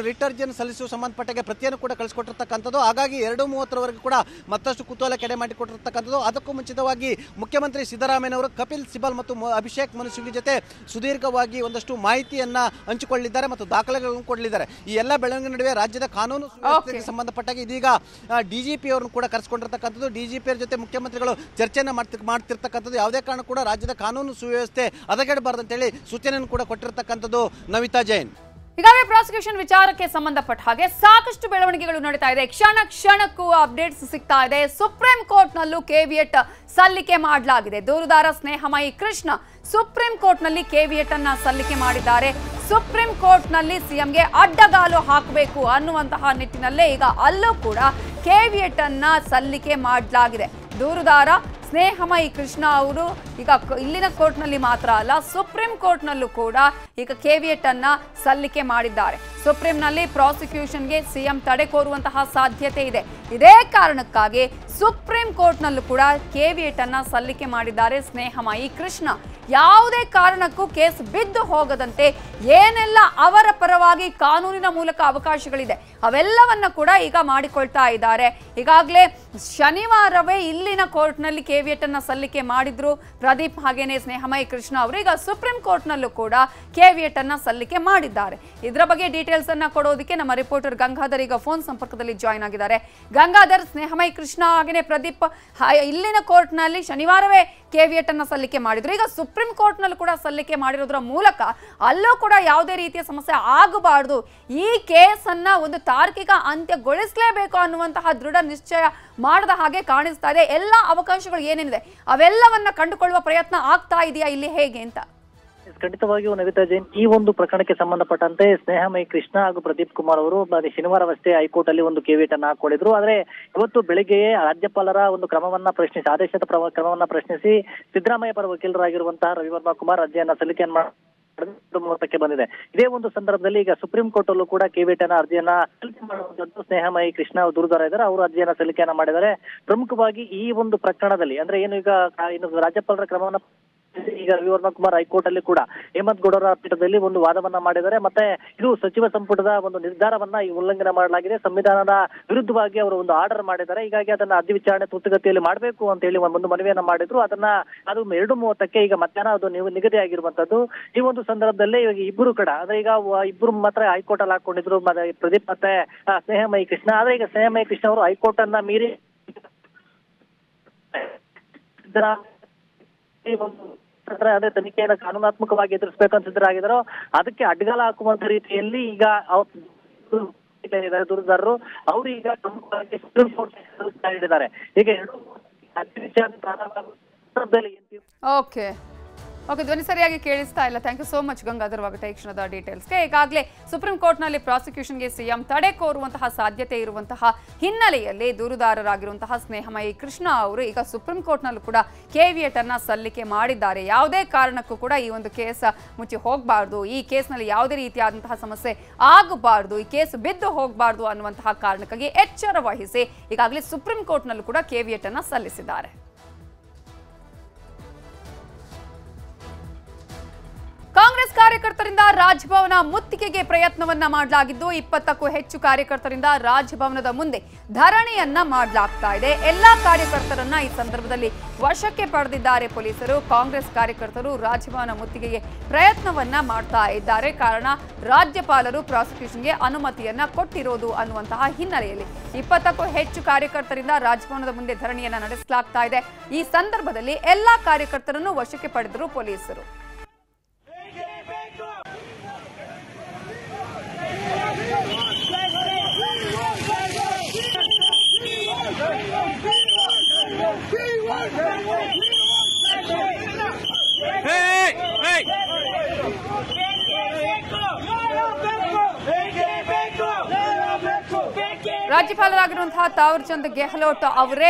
ರಿಟ್ ಅರ್ಜಿಯನ್ನು ಸಲ್ಲಿಸುವ ಸಂಬಂಧಪಟ್ಟಾಗೆ ಪ್ರತಿಯನ್ನು ಕೂಡ ಕಳಿಸಿಕೊಟ್ಟಿರ್ತಕ್ಕಂಥದ್ದು. ಹಾಗಾಗಿ 2:30 ಕೂಡ ಮತ್ತಷ್ಟು ಕುತೂಹಲ ಕೆಡೆ ಮಾಡಿಕೊಟ್ಟಿರ್ತಕ್ಕಂಥದ್ದು. ಅದಕ್ಕೂ ಮುಂಚಿತವಾಗಿ ಮುಖ್ಯಮಂತ್ರಿ ಸಿದ್ದರಾಮಯ್ಯನವರು ಕಪಿಲ್ ಸಿಬಲ್ ಮತ್ತು ಅಭಿಷೇಕ್ ಮನು ಸಿಂಘ್ವಿ ಜೊತೆ ಸುದೀರ್ಘವಾಗಿ ಒಂದಷ್ಟು ಮಾಹಿತಿಯನ್ನ ಹಂಚಿಕೊಳ್ಳಿದ್ದಾರೆ ಮತ್ತು ದಾಖಲೆಗಳನ್ನು ಕೊಡಲಿದ್ದಾರೆ. ಈ ಎಲ್ಲ ಬೆಳವಣಿಗೆ ನಡುವೆ ರಾಜ್ಯದ ಕಾನೂನು ಸುವ್ಯವಸ್ಥೆಗೆ ಸಂಬಂಧಪಟ್ಟಾಗೆ ಇದೀಗ DGP ಅವರನ್ನು ಕೂಡ ಕರೆಸಿಕೊಂಡಿರ್ತಕ್ಕಂಥದ್ದು. DGP ಅವರ ಜೊತೆ ಮುಖ್ಯಮಂತ್ರಿಗಳು ಚರ್ಚೆಯನ್ನು ಮಾಡ್ತಿರ್ತಕ್ಕಂಥದ್ದು. ಯಾವುದೇ ಕಾರಣ ಕೂಡ ರಾಜ್ಯದ ಕಾನೂನು ಸುವ್ಯವಸ್ಥೆ ಹದಗೆಡಬಾರದು ಅಂತೇಳಿ ಸೂಚನೆಯನ್ನು ಕೂಡ ಕೊಟ್ಟಿರ್ತಕ್ಕಂಥದ್ದು. ನವಿತಾ ಜೈನ್. ಈಗಾಗಲೇ ಪ್ರಾಸಿಕ್ಯೂಷನ್ ವಿಚಾರಕ್ಕೆ ಸಂಬಂಧಪಟ್ಟ ಹಾಗೆ ಸಾಕಷ್ಟು ಬೆಳವಣಿಗೆಗಳು ನಡೀತಾ ಇದೆ. ಕ್ಷಣಕ್ಕೂ ಅಪ್ಡೇಟ್ಸ್ ಸಿಗ್ತಾ ಇದೆ. ಸುಪ್ರೀಂ ಕೋರ್ಟ್ನಲ್ಲೂ ಕೇವಿಯಟ್ ಸಲ್ಲಿಕೆ ಮಾಡಲಾಗಿದೆ. ದೂರುದಾರ ಸ್ನೇಹಮಯಿ ಕೃಷ್ಣ ಸುಪ್ರೀಂ ಕೋರ್ಟ್ನಲ್ಲಿ ಕೇವಿಯಟ್ ಅನ್ನ ಸಲ್ಲಿಕೆ ಮಾಡಿದ್ದಾರೆ. ಸುಪ್ರೀಂ ಕೋರ್ಟ್ನಲ್ಲಿ ಸಿಎಂಗೆ ಅಡ್ಡಗಾಲು ಹಾಕಬೇಕು ಅನ್ನುವಂತಹ ನಿಟ್ಟಿನಲ್ಲೇ ಈಗ ಅಲ್ಲೂ ಕೂಡ ಕೇವಿಯಟ್ ಅನ್ನ ಸಲ್ಲಿಕೆ ಮಾಡಲಾಗಿದೆ. ದೂರುದಾರ ಸ್ನೇಹಮಯಿ ಕೃಷ್ಣ ಅವರು ಈಗ ಇಲ್ಲಿನ ಕೋರ್ಟ್ನಲ್ಲಿ ಮಾತ್ರ ಅಲ್ಲ ಸುಪ್ರೀಂ ಕೋರ್ಟ್ನಲ್ಲೂ ಕೂಡ ಈಗ ಕೇವಿಯಟ್ ಅನ್ನ ಸಲ್ಲಿಕೆ ಮಾಡಿದ್ದಾರೆ. ಸುಪ್ರೀಂನಲ್ಲಿ ಪ್ರಾಸಿಕ್ಯೂಷನ್ಗೆ ಸಿಎಂ ತಡೆ ಕೋರುವಂತಹ ಸಾಧ್ಯತೆ ಇದೆ. ಇದೇ ಕಾರಣಕ್ಕಾಗಿ ಸುಪ್ರೀಂ ಕೋರ್ಟ್ನಲ್ಲೂ ಕೂಡ ಕೇವಿಯಟ್ ಅನ್ನ ಸಲ್ಲಿಕೆ ಮಾಡಿದ್ದಾರೆ ಸ್ನೇಹಮಯಿ ಕೃಷ್ಣ. ಯಾವುದೇ ಕಾರಣಕ್ಕೂ ಕೇಸ್ ಬಿದ್ದು ಹೋಗದಂತೆ ಏನೆಲ್ಲ ಅವರ ಪರವಾಗಿ ಕಾನೂನಿನ ಮೂಲಕ ಅವಕಾಶಗಳಿದೆ ಅವೆಲ್ಲವನ್ನ ಕೂಡ ಈಗ ಮಾಡಿಕೊಳ್ತಾ ಇದ್ದಾರೆ. ಈಗಾಗಲೇ ಶನಿವಾರವೇ ಇಲ್ಲಿನ ಕೋರ್ಟ್ನಲ್ಲಿ ಕೇವಿಯಟ್ ಅನ್ನ ಸಲ್ಲಿಕೆ ಮಾಡಿದ್ರು ಪ್ರದೀಪ್ ಹಾಗೇನೆ ಸ್ನೇಹಮಯಿ ಕೃಷ್ಣ ಅವರು. ಈಗ ಸುಪ್ರೀಂ ಕೋರ್ಟ್ನಲ್ಲೂ ಕೂಡ ಕೇವಿಯಟ್ ಅನ್ನ ಸಲ್ಲಿಕೆ ಮಾಡಿದ್ದಾರೆ. ಇದರ ಬಗ್ಗೆ ಡೀಟೇಲ್ಸ್ ಅನ್ನ ಕೊಡೋದಕ್ಕೆ ನಮ್ಮ ರಿಪೋರ್ಟರ್ ಗಂಗಾಧರ್ ಈಗ ಫೋನ್ ಸಂಪರ್ಕದಲ್ಲಿ ಜಾಯಿನ್ ಆಗಿದ್ದಾರೆ. ಗಂಗಾಧರ್, ಸ್ನೇಹಮಯಿ ಕೃಷ್ಣ ಹಾಗೇನೆ ಪ್ರದೀಪ್ ಇಲ್ಲಿನ ಕೋರ್ಟ್ನಲ್ಲಿ ಶನಿವಾರವೇ ಕೇವಿಯಟ್ ಅನ್ನ ಸಲ್ಲಿಕೆ ಮಾಡಿದ್ರು. ಈಗ ಸುಪ್ರೀಂ ಕೋರ್ಟ್ನಲ್ಲೂ ಕೂಡ ಸಲ್ಲಿಕೆ ಮಾಡಿರೋದ್ರ ಮೂಲಕ ಅಲ್ಲೂ ಕೂಡ ಯಾವುದೇ ರೀತಿಯ ಸಮಸ್ಯೆ ಆಗಬಾರದು, ಈ ಕೇಸನ್ನ ಒಂದು ತಾರ್ಕಿಕ ಅಂತ್ಯಗೊಳಿಸಲೇಬೇಕು ಅನ್ನುವಂತಹ ದೃಢ ನಿಶ್ಚಯ ಮಾಡದ ಹಾಗೆ ಕಾಣಿಸ್ತಾ ಇದೆ. ಎಲ್ಲ ಅವಕಾಶಗಳು ಏನೇನಿದೆ ಅವೆಲ್ಲವನ್ನ ಕಂಡುಕೊಳ್ಳುವ ಪ್ರಯತ್ನ ಆಗ್ತಾ ಇದೆಯಾ ಇಲ್ಲಿ ಹೇಗೆ ಅಂತ? ಖಂಡಿತವಾಗಿಯೂ ನವಿತಾ ಜೈನ್, ಈ ಒಂದು ಪ್ರಕರಣಕ್ಕೆ ಸಂಬಂಧಪಟ್ಟಂತೆ ಸ್ನೇಹಮಯಿ ಕೃಷ್ಣ ಹಾಗೂ ಪ್ರದೀಪ್ ಕುಮಾರ್ ಅವರು ಶನಿವಾರವಷ್ಟೇ ಹೈಕೋರ್ಟ್ ಅಲ್ಲಿ ಒಂದು ಕೇವಿಯಟ್ ಅನ್ನು ಹಾಕೊಂಡಿದ್ರು. ಆದ್ರೆ ಇವತ್ತು ಬೆಳಿಗ್ಗೆಯೇ ರಾಜ್ಯಪಾಲರ ಒಂದು ಕ್ರಮವನ್ನ ಪ್ರಶ್ನಿಸಿ, ಆದೇಶದ ಕ್ರಮವನ್ನ ಪ್ರಶ್ನಿಸಿ ಸಿದ್ದರಾಮಯ್ಯ ಪರ ವಕೀಲರಾಗಿರುವಂತಹ ರವಿವರ್ಮ ಕುಮಾರ್ ಅರ್ಜಿಯನ್ನ ಸಲ್ಲಿಕೆಯನ್ನು ಮಾಡಿ ಬಂದಿದೆ. ಇದೇ ಒಂದು ಸಂದರ್ಭದಲ್ಲಿ ಈಗ ಸುಪ್ರೀಂ ಕೋರ್ಟ್ ಅಲ್ಲೂ ಕೂಡ ಕೇವಿಯಟ್ ಅರ್ಜಿಯನ್ನ ಸಲ್ಲಿಕೆ ಮಾಡುವಂತದ್ದು ಸ್ನೇಹಮಯಿ ಕೃಷ್ಣ ದೂರುದಾರ ಇದ್ದಾರೆ, ಅವರು ಅರ್ಜಿಯನ್ನ ಸಲ್ಲಿಕೆಯನ್ನ ಮಾಡಿದ್ದಾರೆ. ಪ್ರಮುಖವಾಗಿ ಈ ಒಂದು ಪ್ರಕರಣದಲ್ಲಿ ಅಂದ್ರೆ ಏನು ಈಗ ರಾಜ್ಯಪಾಲರ ಕ್ರಮವನ್ನ ಈಗ ರವಿವರ್ಮ ಕುಮಾರ್ ಹೈಕೋರ್ಟ್ ಅಲ್ಲಿ ಕೂಡ ಹೇಮಂತ್ ಗೌಡರ ಪೀಠದಲ್ಲಿ ಒಂದು ವಾದವನ್ನ ಮಾಡಿದ್ದಾರೆ. ಮತ್ತೆ ಇದು ಸಚಿವ ಸಂಪುಟದ ಒಂದು ನಿರ್ಧಾರವನ್ನ ಉಲ್ಲಂಘನೆ ಮಾಡಲಾಗಿದೆ, ಸಂವಿಧಾನದ ವಿರುದ್ಧವಾಗಿ ಅವರು ಒಂದು ಆರ್ಡರ್ ಮಾಡಿದ್ದಾರೆ. ಹೀಗಾಗಿ ಅದನ್ನ ಅರ್ಜಿ ವಿಚಾರಣೆ ತುರ್ತುಗತಿಯಲ್ಲಿ ಮಾಡಬೇಕು ಅಂತ ಹೇಳಿ ಒಂದು ಮನವಿಯನ್ನ ಮಾಡಿದ್ರು. ಅದು 2:30ಕ್ಕೆ ಈಗ ಮಧ್ಯಾಹ್ನ ಅದು ನಿಗದಿ ಆಗಿರುವಂತದ್ದು. ಈ ಒಂದು ಸಂದರ್ಭದಲ್ಲಿ ಇವಾಗ ಇಬ್ಬರು ಕಡ ಅಂದ್ರೆ ಈಗ ಇಬ್ಬರು ಮಾತ್ರ ಹೈಕೋರ್ಟ್ ಅಲ್ಲಿ ಹಾಕೊಂಡಿದ್ರು, ಪ್ರದೀಪ್ ಮತ್ತೆ ಸ್ನೇಹಮಯಿ ಕೃಷ್ಣ. ಆದ್ರೆ ಈಗ ಸ್ನೇಹಮಯಿ ಕೃಷ್ಣ ಅವರು ಹೈಕೋರ್ಟ್ ಅನ್ನ ಮೀರಿ ಅದೇ ತನಿಖೆಯನ್ನು ಕಾನೂನಾತ್ಮಕವಾಗಿ ಎದುರಿಸಬೇಕಂತ ಸಿದ್ಧರಾಗಿದ್ದಾರೋ ಅದಕ್ಕೆ ಅಡ್ಡಗಾಲ ಹಾಕುವಂತ ರೀತಿಯಲ್ಲಿ ಈಗ ದೂರುದಾರರು ಅವರು ಈಗ ಪ್ರಮುಖವಾಗಿ ಸುಪ್ರೀಂ ಕೋರ್ಟ್ ಹೇಳಿದ್ದಾರೆ. ಈಗ ಓಕೆ ಓಕೆ ಧ್ವನಿ ಸರಿಯಾಗಿ ಕೇಳಿಸ್ತಾ ಇಲ್ಲ. Thank you so much Gangadhar ವಾಗಟ ಈ ಕ್ಷಣದ ಡೀಟೇಲ್ಸ್ಗೆ. ಈಗಾಗಲೇ ಸುಪ್ರೀಂ ಕೋರ್ಟ್ನಲ್ಲಿ ಪ್ರಾಸಿಕ್ಯೂಷನ್ಗೆ ಸಿಎಂ ತಡೆ ಕೋರುವಂತಹ ಸಾಧ್ಯತೆ ಇರುವಂತಹ ಹಿನ್ನೆಲೆಯಲ್ಲಿ ದೂರುದಾರರಾಗಿರುವಂತಹ ಸ್ನೇಹಮಯಿ ಕೃಷ್ಣ ಅವರು ಈಗ ಸುಪ್ರೀಂ ಕೋರ್ಟ್ನಲ್ಲೂ ಕೂಡ ಕೇವಿಯಟ್ ಅನ್ನ ಸಲ್ಲಿಕೆ ಮಾಡಿದ್ದಾರೆ. ಯಾವುದೇ ಕಾರಣಕ್ಕೂ ಕೂಡ ಈ ಒಂದು ಕೇಸ್ ಮುಚ್ಚಿ ಹೋಗಬಾರ್ದು, ಈ ಕೇಸ್ನಲ್ಲಿ ಯಾವುದೇ ರೀತಿಯಾದಂತಹ ಸಮಸ್ಯೆ ಆಗಬಾರ್ದು, ಈ ಕೇಸ್ ಬಿದ್ದು ಹೋಗಬಾರ್ದು ಅನ್ನುವಂತಹ ಕಾರಣಕ್ಕಾಗಿ ಎಚ್ಚರ ವಹಿಸಿ ಈಗಾಗಲೇ ಸುಪ್ರೀಂ ಕೋರ್ಟ್ನಲ್ಲೂ ಕೂಡ ಕೇವಿಯಟ್ ಅನ್ನ ಸಲ್ಲಿಸಿದ್ದಾರೆ. ಕಾಂಗ್ರೆಸ್ ಕಾರ್ಯಕರ್ತರಿಂದ ರಾಜಭವನ ಮುತ್ತಿಗೆಗೆ ಪ್ರಯತ್ನವನ್ನ ಮಾಡಲಾಗಿದ್ದು 20ಕ್ಕೂ ಹೆಚ್ಚು ಕಾರ್ಯಕರ್ತರಿಂದ ರಾಜಭವನದ ಮುಂದೆ ಧರಣಿಯನ್ನ ಮಾಡಲಾಗ್ತಾ ಇದೆ. ಎಲ್ಲಾ ಕಾರ್ಯಕರ್ತರನ್ನ ಈ ಸಂದರ್ಭದಲ್ಲಿ ವಶಕ್ಕೆ ಪಡೆದಿದ್ದಾರೆ ಪೊಲೀಸರು. ಕಾಂಗ್ರೆಸ್ ಕಾರ್ಯಕರ್ತರು ರಾಜಭವನ ಮುತ್ತಿಗೆಗೆ ಪ್ರಯತ್ನವನ್ನ ಮಾಡ್ತಾ ಇದ್ದಾರೆ. ಕಾರಣ ರಾಜ್ಯಪಾಲರು ಪ್ರಾಸಿಕ್ಯೂಷನ್ಗೆ ಅನುಮತಿಯನ್ನ ಕೊಟ್ಟಿರೋದು ಅನ್ನುವಂತಹ ಹಿನ್ನೆಲೆಯಲ್ಲಿ 20ಕ್ಕೂ ಹೆಚ್ಚು ಕಾರ್ಯಕರ್ತರಿಂದ ರಾಜಭವನದ ಮುಂದೆ ಧರಣಿಯನ್ನ ನಡೆಸಲಾಗ್ತಾ ಇದೆ. ಈ ಸಂದರ್ಭದಲ್ಲಿ ಎಲ್ಲಾ ಕಾರ್ಯಕರ್ತರನ್ನು ವಶಕ್ಕೆ ಪಡೆದರು ಪೊಲೀಸರು. ರಾಜ್ಯಪಾಲರಾಗಿರುವಂತಹ ತಾವರ್ ಚಂದ್ ಗೆಹ್ಲೋಟ್ ಅವರೇ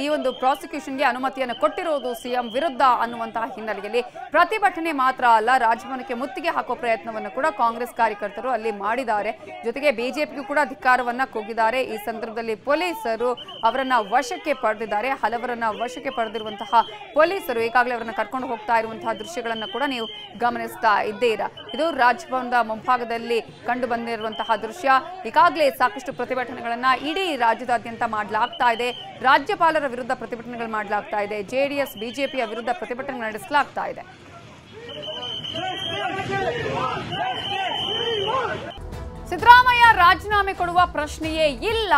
ಈ ಒಂದು ಪ್ರಾಸಿಕ್ಯೂಷನ್ಗೆ ಅನುಮತಿಯನ್ನು ಕೊಟ್ಟಿರೋದು ಸಿಎಂ ವಿರುದ್ಧ ಅನ್ನುವಂತಹ ಹಿನ್ನೆಲೆಯಲ್ಲಿ ಪ್ರತಿಭಟನೆ ಮಾತ್ರ ಅಲ್ಲ, ರಾಜಭವನಕ್ಕೆ ಮುತ್ತಿಗೆ ಹಾಕೋ ಪ್ರಯತ್ನವನ್ನು ಕೂಡ ಕಾಂಗ್ರೆಸ್ ಕಾರ್ಯಕರ್ತರು ಅಲ್ಲಿ ಮಾಡಿದ್ದಾರೆ. ಜೊತೆಗೆ ಬಿಜೆಪಿಗೂ ಕೂಡ ಧಿಕ್ಕಾರವನ್ನ ಕೂಗಿದ್ದಾರೆ. ಈ ಸಂದರ್ಭದಲ್ಲಿ ಪೊಲೀಸರು ಅವರನ್ನ ವಶಕ್ಕೆ ಪಡೆದಿದ್ದಾರೆ. ಹಲವರನ್ನ ವಶಕ್ಕೆ ಪಡೆದಿರುವಂತಹ ಪೊಲೀಸರು ಈಗಾಗಲೇ ಅವರನ್ನ ಕರ್ಕೊಂಡು ಹೋಗ್ತಾ ಇರುವಂತಹ ದೃಶ್ಯಗಳನ್ನು ಕೂಡ ನೀವು ಗಮನಿಸ್ತಾ ಇದ್ದೀರಾ. ಇದು ರಾಜಭವನದ ಮುಂಭಾಗದಲ್ಲಿ ಕಂಡು ಬಂದಿರುವಂತಹ ದೃಶ್ಯ. ಈಗಾಗಲೇ ಸಾಕಷ್ಟು ಪ್ರತಿಭಟನೆಗಳನ್ನ ಇಡೀ ರಾಜ್ಯದಾದ್ಯಂತ ಮಾಡಲಾಗ್ತಾ ಇದೆ. ರಾಜ್ಯಪಾಲರ ವಿರುದ್ಧ ಪ್ರತಿಭಟನೆಗಳು ಮಾಡಲಾಗ್ತಾ ಇದೆ. ಜೆಡಿಎಸ್ ಬಿಜೆಪಿಯ ವಿರುದ್ಧ ಪ್ರತಿಭಟನೆ ನಡೆಸಲಾಗ್ತಾ ಇದೆ. ಸಿದ್ದರಾಮಯ್ಯ ರಾಜೀನಾಮೆ ಕೊಡುವ ಪ್ರಶ್ನೆಯೇ ಇಲ್ಲ.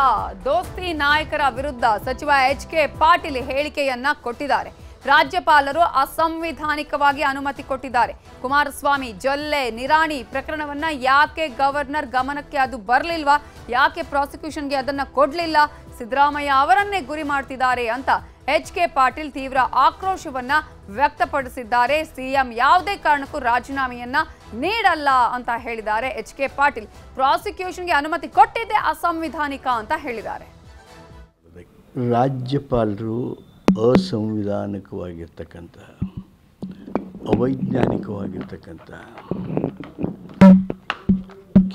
ದೋಸ್ತಿ ನಾಯಕರ ವಿರುದ್ಧ ಸಚಿವ ಎಚ್.ಕೆ. ಪಾಟೀಲ್ ಹೇಳಿಕೆಯನ್ನ ಕೊಟ್ಟಿದ್ದಾರೆ. ರಾಜ್ಯಪಾಲರು ಅಸಂವಿಧಾನಿಕವಾಗಿ ಅನುಮತಿ ಕೊಟ್ಟಿದ್ದಾರೆ. ಕುಮಾರಸ್ವಾಮಿ, ಜೊಲ್ಲೆ, ನಿರಾಣಿ ಪ್ರಕರಣವನ್ನ ಯಾಕೆ ಗವರ್ನರ್ ಗಮನಕ್ಕೆ ಅದು ಬರಲಿಲ್ವಾ? ಯಾಕೆ ಪ್ರಾಸಿಕ್ಯೂಷನ್ಗೆ ಅದನ್ನ ಕೊಡ್ಲಿಲ್ಲ? ಸಿದ್ದರಾಮಯ್ಯ ಅವರನ್ನೇ ಗುರಿ ಮಾಡ್ತಿದ್ದಾರೆ ಅಂತ ಎಚ್.ಕೆ. ಪಾಟೀಲ್ ತೀವ್ರ ಆಕ್ರೋಶವನ್ನ ವ್ಯಕ್ತಪಡಿಸಿದ್ದಾರೆ. ಸಿಎಂ ಯಾವುದೇ ಕಾರಣಕ್ಕೂ ರಾಜೀನಾಮೆಯನ್ನ ನೀಡಲ್ಲ ಅಂತ ಹೇಳಿದ್ದಾರೆ ಎಚ್.ಕೆ. ಪಾಟೀಲ್. ಪ್ರಾಸಿಕ್ಯೂಷನ್ಗೆ ಅನುಮತಿ ಕೊಟ್ಟಿದ್ದೇ ಅಸಂವಿಧಾನಿಕ ಅಂತ ಹೇಳಿದ್ದಾರೆ. ರಾಜ್ಯಪಾಲರು ಅಸಂವಿಧಾನಿಕವಾಗಿರ್ತಕ್ಕಂಥ, ಅವೈಜ್ಞಾನಿಕವಾಗಿರ್ತಕ್ಕಂಥ,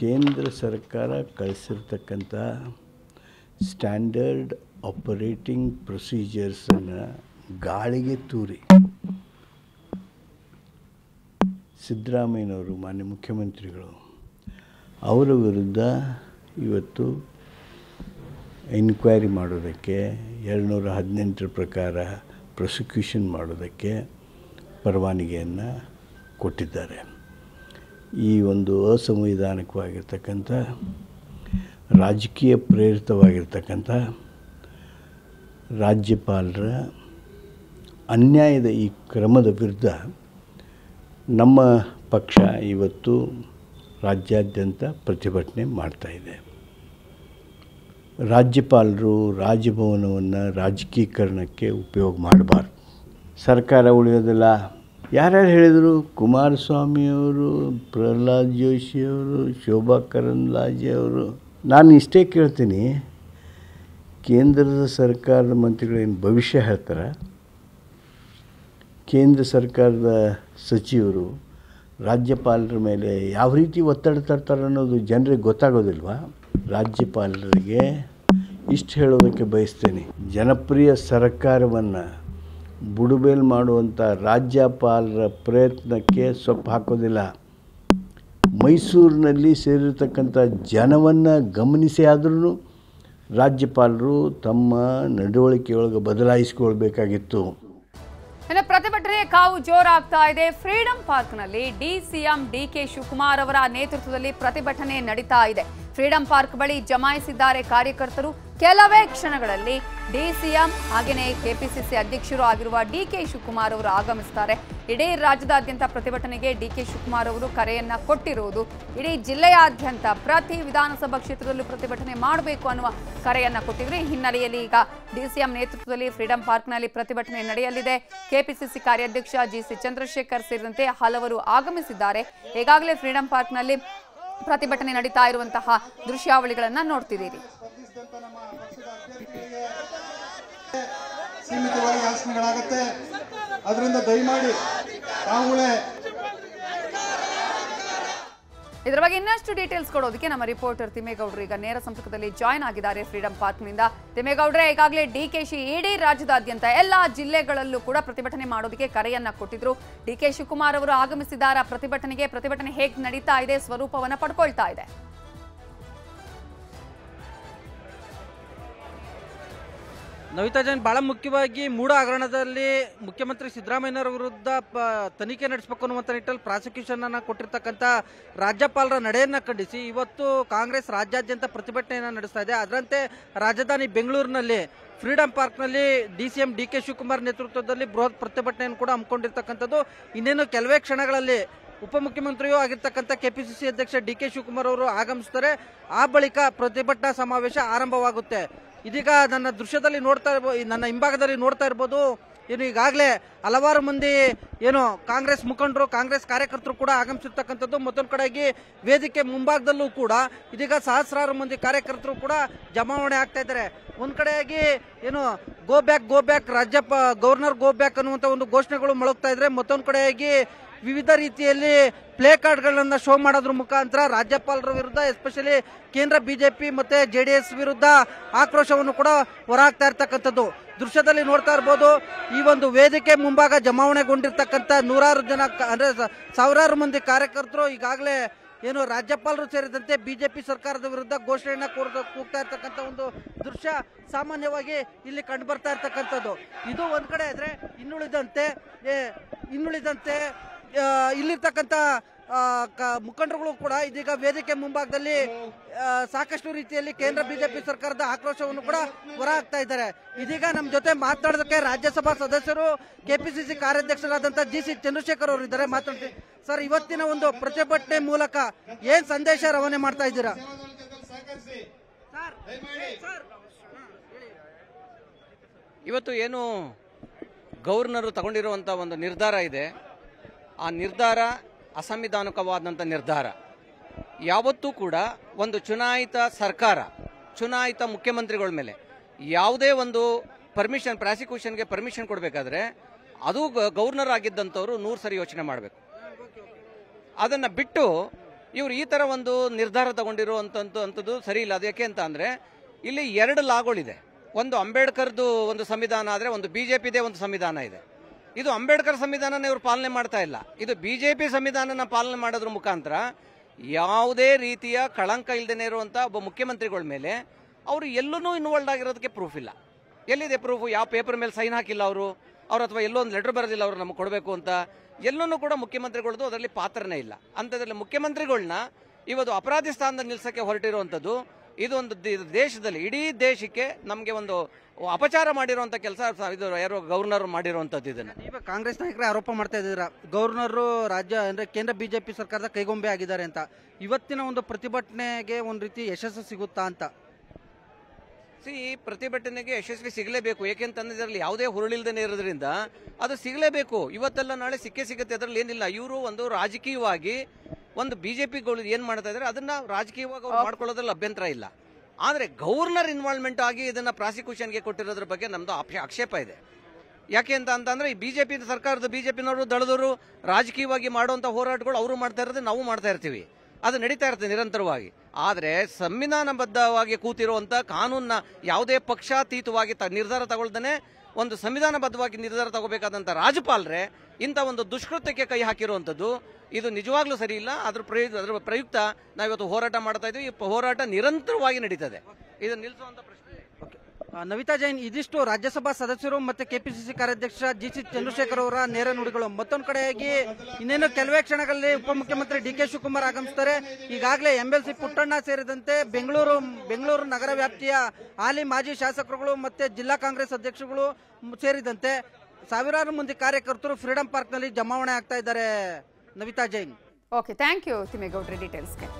ಕೇಂದ್ರ ಸರ್ಕಾರ ಕಳಿಸಿರ್ತಕ್ಕಂಥ ಸ್ಟ್ಯಾಂಡರ್ಡ್ ಆಪರೇಟಿಂಗ್ ಪ್ರೊಸೀಜರ್ಸನ್ನು ಗಾಳಿಗೆ ತೂರಿ ಸಿದ್ದರಾಮಯ್ಯನವರು, ಮಾನ್ಯ ಮುಖ್ಯಮಂತ್ರಿಗಳು, ಅವರ ವಿರುದ್ಧ ಇವತ್ತು ಎನ್ಕ್ವೈರಿ ಮಾಡೋದಕ್ಕೆ 218 ಪ್ರಕಾರ ಪ್ರಾಸಿಕ್ಯೂಷನ್ ಮಾಡೋದಕ್ಕೆ ಪರವಾನಗಿಯನ್ನು ಕೊಟ್ಟಿದ್ದಾರೆ. ಈ ಒಂದು ಅಸಂವಿಧಾನಿಕವಾಗಿರ್ತಕ್ಕಂಥ, ರಾಜಕೀಯ ಪ್ರೇರಿತವಾಗಿರ್ತಕ್ಕಂಥ ರಾಜ್ಯಪಾಲರ ಅನ್ಯಾಯದ ಈ ಕ್ರಮದ ವಿರುದ್ಧ ನಮ್ಮ ಪಕ್ಷ ಇವತ್ತು ರಾಜ್ಯಾದ್ಯಂತ ಪ್ರತಿಭಟನೆ ಮಾಡ್ತಾಯಿದೆ. ರಾಜ್ಯಪಾಲರು ರಾಜಭವನವನ್ನು ರಾಜಕೀಕರಣಕ್ಕೆ ಉಪಯೋಗ ಮಾಡಬಾರ್ದು. ಸರ್ಕಾರ ಉಳಿಯೋದಿಲ್ಲ. ಯಾರ್ಯಾರು ಹೇಳಿದರು? ಕುಮಾರಸ್ವಾಮಿಯವರು, ಪ್ರಹ್ಲಾದ್ ಜೋಶಿಯವರು, ಶೋಭಾ ಕರಂದ್ಲಾಜೆ ಅವರು. ನಾನು ಇಷ್ಟೇ ಕೇಳ್ತೀನಿ, ಕೇಂದ್ರದ ಸರ್ಕಾರದ ಮಂತ್ರಿಗಳೇನು ಭವಿಷ್ಯ ಹೇಳ್ತಾರೆ? ಕೇಂದ್ರ ಸರ್ಕಾರದ ಸಚಿವರು ರಾಜ್ಯಪಾಲರ ಮೇಲೆ ಯಾವ ರೀತಿ ಒತ್ತಡ ತರ್ತಾರೆ ಅನ್ನೋದು ಜನರಿಗೆ ಗೊತ್ತಾಗೋದಿಲ್ವಾ? ರಾಜ್ಯಪಾಲರಿಗೆ ಇಷ್ಟು ಹೇಳೋದಕ್ಕೆ ಬಯಸ್ತೇನೆ, ಜನಪ್ರಿಯ ಸರ್ಕಾರವನ್ನು ಬುಡಮೇಲು ಮಾಡುವಂಥ ರಾಜ್ಯಪಾಲರ ಪ್ರಯತ್ನಕ್ಕೆ ಸೊಪ್ಪು ಹಾಕೋದಿಲ್ಲ. ಮೈಸೂರಿನಲ್ಲಿ ಸೇರಿರ್ತಕ್ಕಂಥ ಜನವನ್ನು ಗಮನಿಸಿ ಆದ್ರೂ ರಾಜ್ಯಪಾಲರು ತಮ್ಮ ನಡವಳಿಕೆಯೊಳಗೆ ಬದಲಾಯಿಸಿಕೊಳ್ಬೇಕಾಗಿತ್ತು. ಇನ್ನು ಪ್ರತಿಭಟನೆ ಕಾವು ಜೋರಾಗ್ತಾ ಇದೆ. ಫ್ರೀಡಂ ಪಾರ್ಕ್ನಲ್ಲಿ ಸಿಎಂ ಡಿಕೆ ಶಿವಕುಮಾರ್ ಅವರ ನೇತೃತ್ವದಲ್ಲಿ ಪ್ರತಿಭಟನೆ ನಡೀತಾ ಇದೆ. ಫ್ರೀಡಂ ಪಾರ್ಕ್ ಬಳಿ ಜಮಾಯಿಸಿದ್ದಾರೆ ಕಾರ್ಯಕರ್ತರು. ಕೆಲವೇ ಕ್ಷಣಗಳಲ್ಲಿ ಸಿಎಂ ಹಾಗೆಯೇ ಕೆಪಿಸಿಸಿ ಅಧ್ಯಕ್ಷರು ಆಗಿರುವ ಡಿಕೆ ಶಿವಕುಮಾರ್ ಅವರು ಆಗಮಿಸುತ್ತಾರೆ. ಇಡೀ ರಾಜ್ಯದಾದ್ಯಂತ ಪ್ರತಿಭಟನೆಗೆ ಡಿಕೆ ಶಿವಕುಮಾರ್ ಅವರು ಕರೆಯನ್ನ ಕೊಟ್ಟಿರುವುದು, ಇಡೀ ಜಿಲ್ಲೆಯಾದ್ಯಂತ ಪ್ರತಿ ವಿಧಾನಸಭಾ ಕ್ಷೇತ್ರದಲ್ಲೂ ಪ್ರತಿಭಟನೆ ಮಾಡಬೇಕು ಅನ್ನುವ ಕರೆಯನ್ನ ಕೊಟ್ಟಿದ್ರು. ಈ ಹಿನ್ನೆಲೆಯಲ್ಲಿ ಈಗ ಸಿಎಂ ನೇತೃತ್ವದಲ್ಲಿ ಫ್ರೀಡಂ ಪಾರ್ಕ್ನಲ್ಲಿ ಪ್ರತಿಭಟನೆ ನಡೆಯಲಿದೆ. ಕೆಪಿಸಿಸಿ ಕಾರ್ಯಾಧ್ಯಕ್ಷ ಜಿಸಿ ಚಂದ್ರಶೇಖರ್ ಸೇರಿದಂತೆ ಹಲವರು ಆಗಮಿಸಿದ್ದಾರೆ. ಈಗಾಗಲೇ ಫ್ರೀಡಂ ಪಾರ್ಕ್ನಲ್ಲಿ ಪ್ರತಿಭಟನೆ ನಡೀತಾ ಇರುವಂತಹ ದೃಶ್ಯಾವಳಿಗಳನ್ನ ನೋಡ್ತಿದ್ದೀರಿ. ಸೀಮಿತವಾಗಿ ಆಸನಗಳಾಗುತ್ತೆ, ಅದರಿಂದ ದಯಮಾಡಿ ತಾವುಗಳೇ ಇದರ ಬಗ್ಗೆ ಇನ್ನಷ್ಟು ಡೀಟೇಲ್ಸ್ ಕೊಡೋದಕ್ಕೆ ನಮ್ಮ ರಿಪೋರ್ಟರ್ ತಿಮ್ಮೇಗೌಡರು ಈಗ ನೇರ ಸಂಪರ್ಕದಲ್ಲಿ ಜಾಯ್ನ್ ಆಗಿದ್ದಾರೆ ಫ್ರೀಡಂ ಪಾರ್ಕ್ನಿಂದ. ತಿಮ್ಮೇಗೌಡರೇ, ಈಗಾಗಲೇ ಡಿಕೆಶಿ ಇಡೀ ರಾಜ್ಯದಾದ್ಯಂತ ಎಲ್ಲಾ ಜಿಲ್ಲೆಗಳಲ್ಲೂ ಕೂಡ ಪ್ರತಿಭಟನೆ ಮಾಡೋದಕ್ಕೆ ಕರೆಯನ್ನ ಕೊಟ್ಟಿದ್ರು. ಡಿಕೆ ಶಿವಕುಮಾರ್ ಅವರು ಆಗಮಿಸಿದ್ದಾರೆ ಪ್ರತಿಭಟನೆಗೆ. ಪ್ರತಿಭಟನೆ ಹೇಗೆ ನಡೀತಾ ಇದೆ, ಸ್ವರೂಪವನ್ನ ಪಡ್ಕೊಳ್ತಾ ಇದೆ? ನವಿತಾ ಜೈನ್, ಬಹಳ ಮುಖ್ಯವಾಗಿ ಮೂಡ ಹಗರಣದಲ್ಲಿ ಮುಖ್ಯಮಂತ್ರಿ ಸಿದ್ದರಾಮಯ್ಯನವರ ವಿರುದ್ಧ ತನಿಖೆ ನಡೆಸಬೇಕು ಅನ್ನುವಂಥ ನಿಟ್ಟಲ್ಲಿ ಪ್ರಾಸಿಕ್ಯೂಷನ್ ಅನ್ನ ಕೊಟ್ಟಿರ್ತಕ್ಕಂಥ ರಾಜ್ಯಪಾಲರ ನಡೆಯನ್ನ ಖಂಡಿಸಿ ಇವತ್ತು ಕಾಂಗ್ರೆಸ್ ರಾಜ್ಯಾದ್ಯಂತ ಪ್ರತಿಭಟನೆಯನ್ನು ನಡೆಸ್ತಾ ಇದೆ. ಅದರಂತೆ ರಾಜಧಾನಿ ಬೆಂಗಳೂರಿನಲ್ಲಿ ಫ್ರೀಡಂ ಪಾರ್ಕ್ನಲ್ಲಿ ಸಿಎಂ ಡಿಕೆ ಶಿವಕುಮಾರ್ ನೇತೃತ್ವದಲ್ಲಿ ಬೃಹತ್ ಪ್ರತಿಭಟನೆಯನ್ನು ಕೂಡ ಹಮ್ಮಿಕೊಂಡಿರ್ತಕ್ಕಂಥದ್ದು. ಇನ್ನೇನು ಕೆಲವೇ ಕ್ಷಣಗಳಲ್ಲಿ ಉಪಮುಖ್ಯಮಂತ್ರಿಯೂ ಆಗಿರ್ತಕ್ಕಂಥ ಕೆಪಿಸಿಸಿ ಅಧ್ಯಕ್ಷ ಡಿಕೆ ಶಿವಕುಮಾರ್ ಅವರು ಆಗಮಿಸ್ತಾರೆ. ಆ ಬಳಿಕ ಪ್ರತಿಭಟನಾ ಸಮಾವೇಶ ಆರಂಭವಾಗುತ್ತೆ. ಇದೀಗ ನನ್ನ ದೃಶ್ಯದಲ್ಲಿ ನೋಡ್ತಾ ಇರ್ಬೋದು, ನನ್ನ ಹಿಂಭಾಗದಲ್ಲಿ ನೋಡ್ತಾ ಇರ್ಬೋದು, ಏನು ಈಗಾಗಲೇ ಹಲವಾರು ಮಂದಿ ಏನು ಕಾಂಗ್ರೆಸ್ ಮುಖಂಡರು, ಕಾಂಗ್ರೆಸ್ ಕಾರ್ಯಕರ್ತರು ಕೂಡ ಆಗಮಿಸಿರ್ತಕ್ಕಂಥದ್ದು. ಮತ್ತೊಂದು ಕಡೆಗೆ ವೇದಿಕೆ ಮುಂಭಾಗದಲ್ಲೂ ಕೂಡ ಇದೀಗ ಸಹಸ್ರಾರು ಮಂದಿ ಕಾರ್ಯಕರ್ತರು ಕೂಡ ಜಮಾವಣೆ ಆಗ್ತಾ ಇದ್ದಾರೆ. ಒಂದ್ ಕಡೆಯಾಗಿ ಏನು go back governor go back ಅನ್ನುವಂಥ ಒಂದು ಘೋಷಣೆಗಳು ಮೊಳಗ್ತಾ ಇದ್ರೆ, ಮತ್ತೊಂದು ಕಡೆಯಾಗಿ ವಿವಿಧ ರೀತಿಯಲ್ಲಿ ಪ್ಲೇ ಕಾರ್ಡ್ಗಳನ್ನ ಶೋ ಮಾಡೋದ್ರ ಮುಖಾಂತರ ರಾಜ್ಯಪಾಲರ ವಿರುದ್ಧ, ಎಸ್ಪೆಷಲಿ ಕೇಂದ್ರ ಬಿಜೆಪಿ ಮತ್ತೆ ಜೆಡಿಎಸ್ ವಿರುದ್ಧ ಆಕ್ರೋಶವನ್ನು ಕೂಡ ಹೊರಹಾಕ್ತಾ ಇರ್ತಕ್ಕಂಥದ್ದು ದೃಶ್ಯದಲ್ಲಿ ನೋಡ್ತಾ ಇರ್ಬೋದು. ಈ ಒಂದು ವೇದಿಕೆ ಮುಂಭಾಗ ಜಮಾವಣೆಗೊಂಡಿರ್ತಕ್ಕಂಥ ನೂರಾರು ಜನ ಅಂದ್ರೆ ಸಾವಿರಾರು ಮಂದಿ ಕಾರ್ಯಕರ್ತರು ಈಗಾಗಲೇ ಏನು ರಾಜ್ಯಪಾಲರು ಸೇರಿದಂತೆ ಬಿಜೆಪಿ ಸರ್ಕಾರದ ವಿರುದ್ಧ ಘೋಷಣೆಯನ್ನ ಕೂಗ್ತಾ ಇರ್ತಕ್ಕಂಥ ಒಂದು ದೃಶ್ಯ ಸಾಮಾನ್ಯವಾಗಿ ಇಲ್ಲಿ ಕಂಡು ಬರ್ತಾ ಇರ್ತಕ್ಕಂಥದ್ದು. ಇದು ಒಂದ್ ಕಡೆ ಇದ್ರೆ, ಇನ್ನುಳಿದಂತೆ ಇಲ್ಲಿರ್ತಕ್ಕಂಥ ಮುಖಂಡರುಗಳು ಕೂಡ ಇದೀಗ ವೇದಿಕೆ ಮುಂಭಾಗದಲ್ಲಿ ಸಾಕಷ್ಟು ರೀತಿಯಲ್ಲಿ ಕೇಂದ್ರ ಬಿಜೆಪಿ ಸರ್ಕಾರದ ಆಕ್ರೋಶವನ್ನು ಕೂಡ ಹೊರಹಾಕ್ತಾ ಇದ್ದಾರೆ. ಇದೀಗ ನಮ್ಮ ಜೊತೆ ಮಾತನಾಡೋದಕ್ಕೆ ರಾಜ್ಯಸಭಾ ಸದಸ್ಯರು ಕೆಪಿಸಿಸಿ ಕಾರ್ಯಾಧ್ಯಕ್ಷರಾದಂತಹ ಜಿಸಿ ಚಂದ್ರಶೇಖರ್ ಅವರು ಇದ್ದಾರೆ. ಮಾತಾಡ್ತೀವಿ ಸರ್, ಇವತ್ತಿನ ಒಂದು ಪ್ರತಿಭಟನೆ ಮೂಲಕ ಏನ್ ಸಂದೇಶ ರವಾನೆ ಮಾಡ್ತಾ ಇದ್ದೀರಾ? ಇವತ್ತು ಏನು ಗವರ್ನರ್ ತಗೊಂಡಿರುವಂತ ಒಂದು ನಿರ್ಧಾರ ಇದೆ, ಆ ನಿರ್ಧಾರ ಅಸಂವಿಧಾನಿಕವಾದಂಥ ನಿರ್ಧಾರ. ಯಾವತ್ತೂ ಕೂಡ ಒಂದು ಚುನಾಯಿತ ಸರ್ಕಾರ, ಚುನಾಯಿತ ಮುಖ್ಯಮಂತ್ರಿಗಳ ಮೇಲೆ ಯಾವುದೇ ಒಂದು ಪ್ರಾಸಿಕ್ಯೂಷನ್ಗೆ ಪರ್ಮಿಷನ್ ಕೊಡಬೇಕಾದ್ರೆ ಅದು ಗವರ್ನರ್ ಆಗಿದ್ದಂಥವ್ರು 100 ಸರಿ ಯೋಚನೆ ಮಾಡಬೇಕು. ಅದನ್ನ ಬಿಟ್ಟು ಇವರು ಈ ತರ ಒಂದು ನಿರ್ಧಾರ ತಗೊಂಡಿರುವಂತದ್ದು ಸರಿ ಇಲ್ಲ. ಅದು ಯಾಕೆ ಅಂತ ಅಂದ್ರೆ ಇಲ್ಲಿ 2 ಲಾಗಳಿದೆ. ಒಂದು ಅಂಬೇಡ್ಕರ್ದು ಒಂದು ಸಂವಿಧಾನ ಆದ್ರೆ ಒಂದು ಬಿಜೆಪಿದೇ ಒಂದು ಸಂವಿಧಾನ ಇದೆ. ಇದು ಅಂಬೇಡ್ಕರ್ ಸಂವಿಧಾನನ ಇವರು ಪಾಲನೆ ಮಾಡ್ತಾ ಇಲ್ಲ. ಇದು ಬಿಜೆಪಿ ಸಂವಿಧಾನನ ಪಾಲನೆ ಮಾಡೋದ್ರ ಮುಖಾಂತರ ಯಾವುದೇ ರೀತಿಯ ಕಳಂಕ ಇಲ್ಲದೇನೆ ಇರುವಂತ ಒಬ್ಬ ಮುಖ್ಯಮಂತ್ರಿಗಳ ಮೇಲೆ ಅವರು ಎಲ್ಲೂ ಇನ್ವಾಲ್ವ್ ಆಗಿರೋದಕ್ಕೆ ಪ್ರೂಫ್ ಇಲ್ಲ. ಎಲ್ಲಿದೆ ಪ್ರೂಫ್? ಯಾವ ಪೇಪರ್ ಮೇಲೆ ಸೈನ್ ಹಾಕಿಲ್ಲ ಅವರು ಅಥವಾ ಎಲ್ಲೋ ಒಂದು ಲೆಟರ್ ಬರೋದಿಲ್ಲ ಅವರು ನಮಗೆ ಕೊಡಬೇಕು ಅಂತ. ಎಲ್ಲೂ ಕೂಡ ಮುಖ್ಯಮಂತ್ರಿಗಳದ್ದು ಅದರಲ್ಲಿ ಪಾತ್ರನೇ ಇಲ್ಲ. ಅಂಥದ್ರಲ್ಲಿ ಮುಖ್ಯಮಂತ್ರಿಗಳನ್ನ ಇವತ್ತು ಅಪರಾಧಿ ಸ್ಥಾನದಲ್ಲಿ ನಿಲ್ಸಕ್ಕೆ ಹೊರಟಿರುವಂಥದ್ದು ಇದು ಒಂದು ದೇಶದಲ್ಲಿ ಇಡೀ ದೇಶಕ್ಕೆ ನಮಗೆ ಒಂದು ಅಪಚಾರ ಮಾಡಿರುವಂತ ಕೆಲಸ ಇದು ಯಾರೋ ಗವರ್ನರ್ ಮಾಡಿರುವಂತದ್ದು. ಇದನ್ನ ಈಗ ಕಾಂಗ್ರೆಸ್ ನಾಯಕರೇ ಆರೋಪ ಮಾಡ್ತಾ ಇದ್ದೀರಾ, ಗವರ್ನರ್ ರಾಜ್ಯ ಅಂದ್ರೆ ಕೇಂದ್ರ ಬಿಜೆಪಿ ಸರ್ಕಾರದ ಕೈಗೊಂಬೆ ಆಗಿದ್ದಾರೆ ಅಂತ. ಇವತ್ತಿನ ಒಂದು ಪ್ರತಿಭಟನೆಗೆ ಒಂದು ರೀತಿ ಯಶಸ್ಸು ಸಿಗುತ್ತಾ ಅಂತ? ಪ್ರತಿಭಟನೆಗೆ ಯಶಸ್ವಿ ಸಿಗಲೇಬೇಕು. ಏಕೆಂತಂದ್ರೆ ಇದರಲ್ಲಿ ಯಾವುದೇ ಹುರುಳಿಲ್ದೇನೆ ಇರೋದ್ರಿಂದ ಅದು ಸಿಗಲೇಬೇಕು. ಇವತ್ತೆಲ್ಲ ನಾಳೆ ಸಿಗುತ್ತೆ. ಅದರಲ್ಲಿ ಏನಿಲ್ಲ. ಇವರು ಒಂದು ರಾಜಕೀಯವಾಗಿ ಒಂದು ಬಿಜೆಪಿಗಳು ಏನ್ ಮಾಡ್ತಾ ಇದಾರೆ ಅದನ್ನ ರಾಜಕೀಯವಾಗಿ ಮಾಡ್ಕೊಳ್ಳೋದ್ರಲ್ಲಿ ಅಭ್ಯಂತರ ಇಲ್ಲ. ಆದ್ರೆ ಗವರ್ನರ್ ಇನ್ವಾಲ್ವ್ಮೆಂಟ್ ಆಗಿ ಇದನ್ನ ಪ್ರಾಸಿಕ್ಯೂಷನ್ಗೆ ಕೊಟ್ಟಿರೋದ್ರ ಬಗ್ಗೆ ನಮ್ದು ಆಕ್ಷೇಪ ಇದೆ. ಯಾಕೆ ಅಂತಂದ್ರೆ ಈ ಬಿಜೆಪಿ ಸರ್ಕಾರದ ಬಿಜೆಪಿನವರು ದಳದವರು ರಾಜಕೀಯವಾಗಿ ಮಾಡುವಂತ ಹೋರಾಟಗಳು ಅವರು ಮಾಡ್ತಾ ಇರೋದು ನಾವು ಮಾಡ್ತಾ ಇರ್ತೀವಿ. ಅದು ನಡೀತಾ ಇರ್ತದೆ ನಿರಂತರವಾಗಿ. ಆದರೆ ಸಂವಿಧಾನಬದ್ಧವಾಗಿ ಕೂತಿರುವಂತ ಕಾನೂನ್ನ ಯಾವುದೇ ಪಕ್ಷಾತೀತವಾಗಿ ನಿರ್ಧಾರ ತಗೊಳ್ದೇನೆ ಒಂದು ಸಂವಿಧಾನಬದ್ಧವಾಗಿ ನಿರ್ಧಾರ ತಗೋಬೇಕಾದಂತ ರಾಜ್ಯಪಾಲರೇ ಇಂಥ ಒಂದು ದುಷ್ಕೃತ್ಯಕ್ಕೆ ಕೈ ಹಾಕಿರುವಂತದ್ದು ಇದು ನಿಜವಾಗ್ಲೂ ಸರಿ ಇಲ್ಲ. ಅದ್ರ ಪ್ರಯುಕ್ತ ನಾವಿವತ್ತು ಹೋರಾಟ ಮಾಡ್ತಾ ಇದ್ದೀವಿ. ಈ ಹೋರಾಟ ನಿರಂತರವಾಗಿ ನಡೀತದೆ. ಇದನ್ನು ನಿಲ್ಲಿಸುವಂತ ಪ್ರಶ್ನೆ. ನವಿತಾ ಜೈನ್, ಇದಿಷ್ಟು ರಾಜ್ಯಸಭಾ ಸದಸ್ಯರು ಮತ್ತೆ ಕೆಪಿಸಿಸಿ ಕಾರ್ಯಾಧ್ಯಕ್ಷ ಜಿ.ಸಿ. ಚಂದ್ರಶೇಖರ್ ಅವರ ನೇರ ನುಡಿಗಳು. ಮತ್ತೊಂದು ಕಡೆಯಾಗಿ ಇನ್ನೇನು ಕೆಲವೇ ಕ್ಷಣಗಳಲ್ಲಿ ಉಪಮುಖ್ಯಮಂತ್ರಿ ಡಿ.ಕೆ. ಶಿವಕುಮಾರ್ ಆಗಮಿಸುತ್ತಾರೆ. ಈಗಾಗಲೇ ಎಂಎಲ್ಸಿ ಪುಟ್ಟಣ್ಣ ಸೇರಿದಂತೆ ಬೆಂಗಳೂರು ನಗರ ವ್ಯಾಪ್ತಿಯ ಹಾಲಿ ಮಾಜಿ ಶಾಸಕರುಗಳು ಮತ್ತೆ ಜಿಲ್ಲಾ ಕಾಂಗ್ರೆಸ್ ಅಧ್ಯಕ್ಷರುಗಳು ಸೇರಿದಂತೆ ಸಾವಿರಾರು ಮಂದಿ ಕಾರ್ಯಕರ್ತರು ಫ್ರೀಡಂ ಪಾರ್ಕ್ನಲ್ಲಿ ಜಮಾವಣೆ ಆಗ್ತಾ ಇದ್ದಾರೆ. Navita Jain. Okay, thank you ತಿಮ್ಮೇಗೌಡ್ರೆ ಡೀಟೇಲ್ಸ್ಗೆ.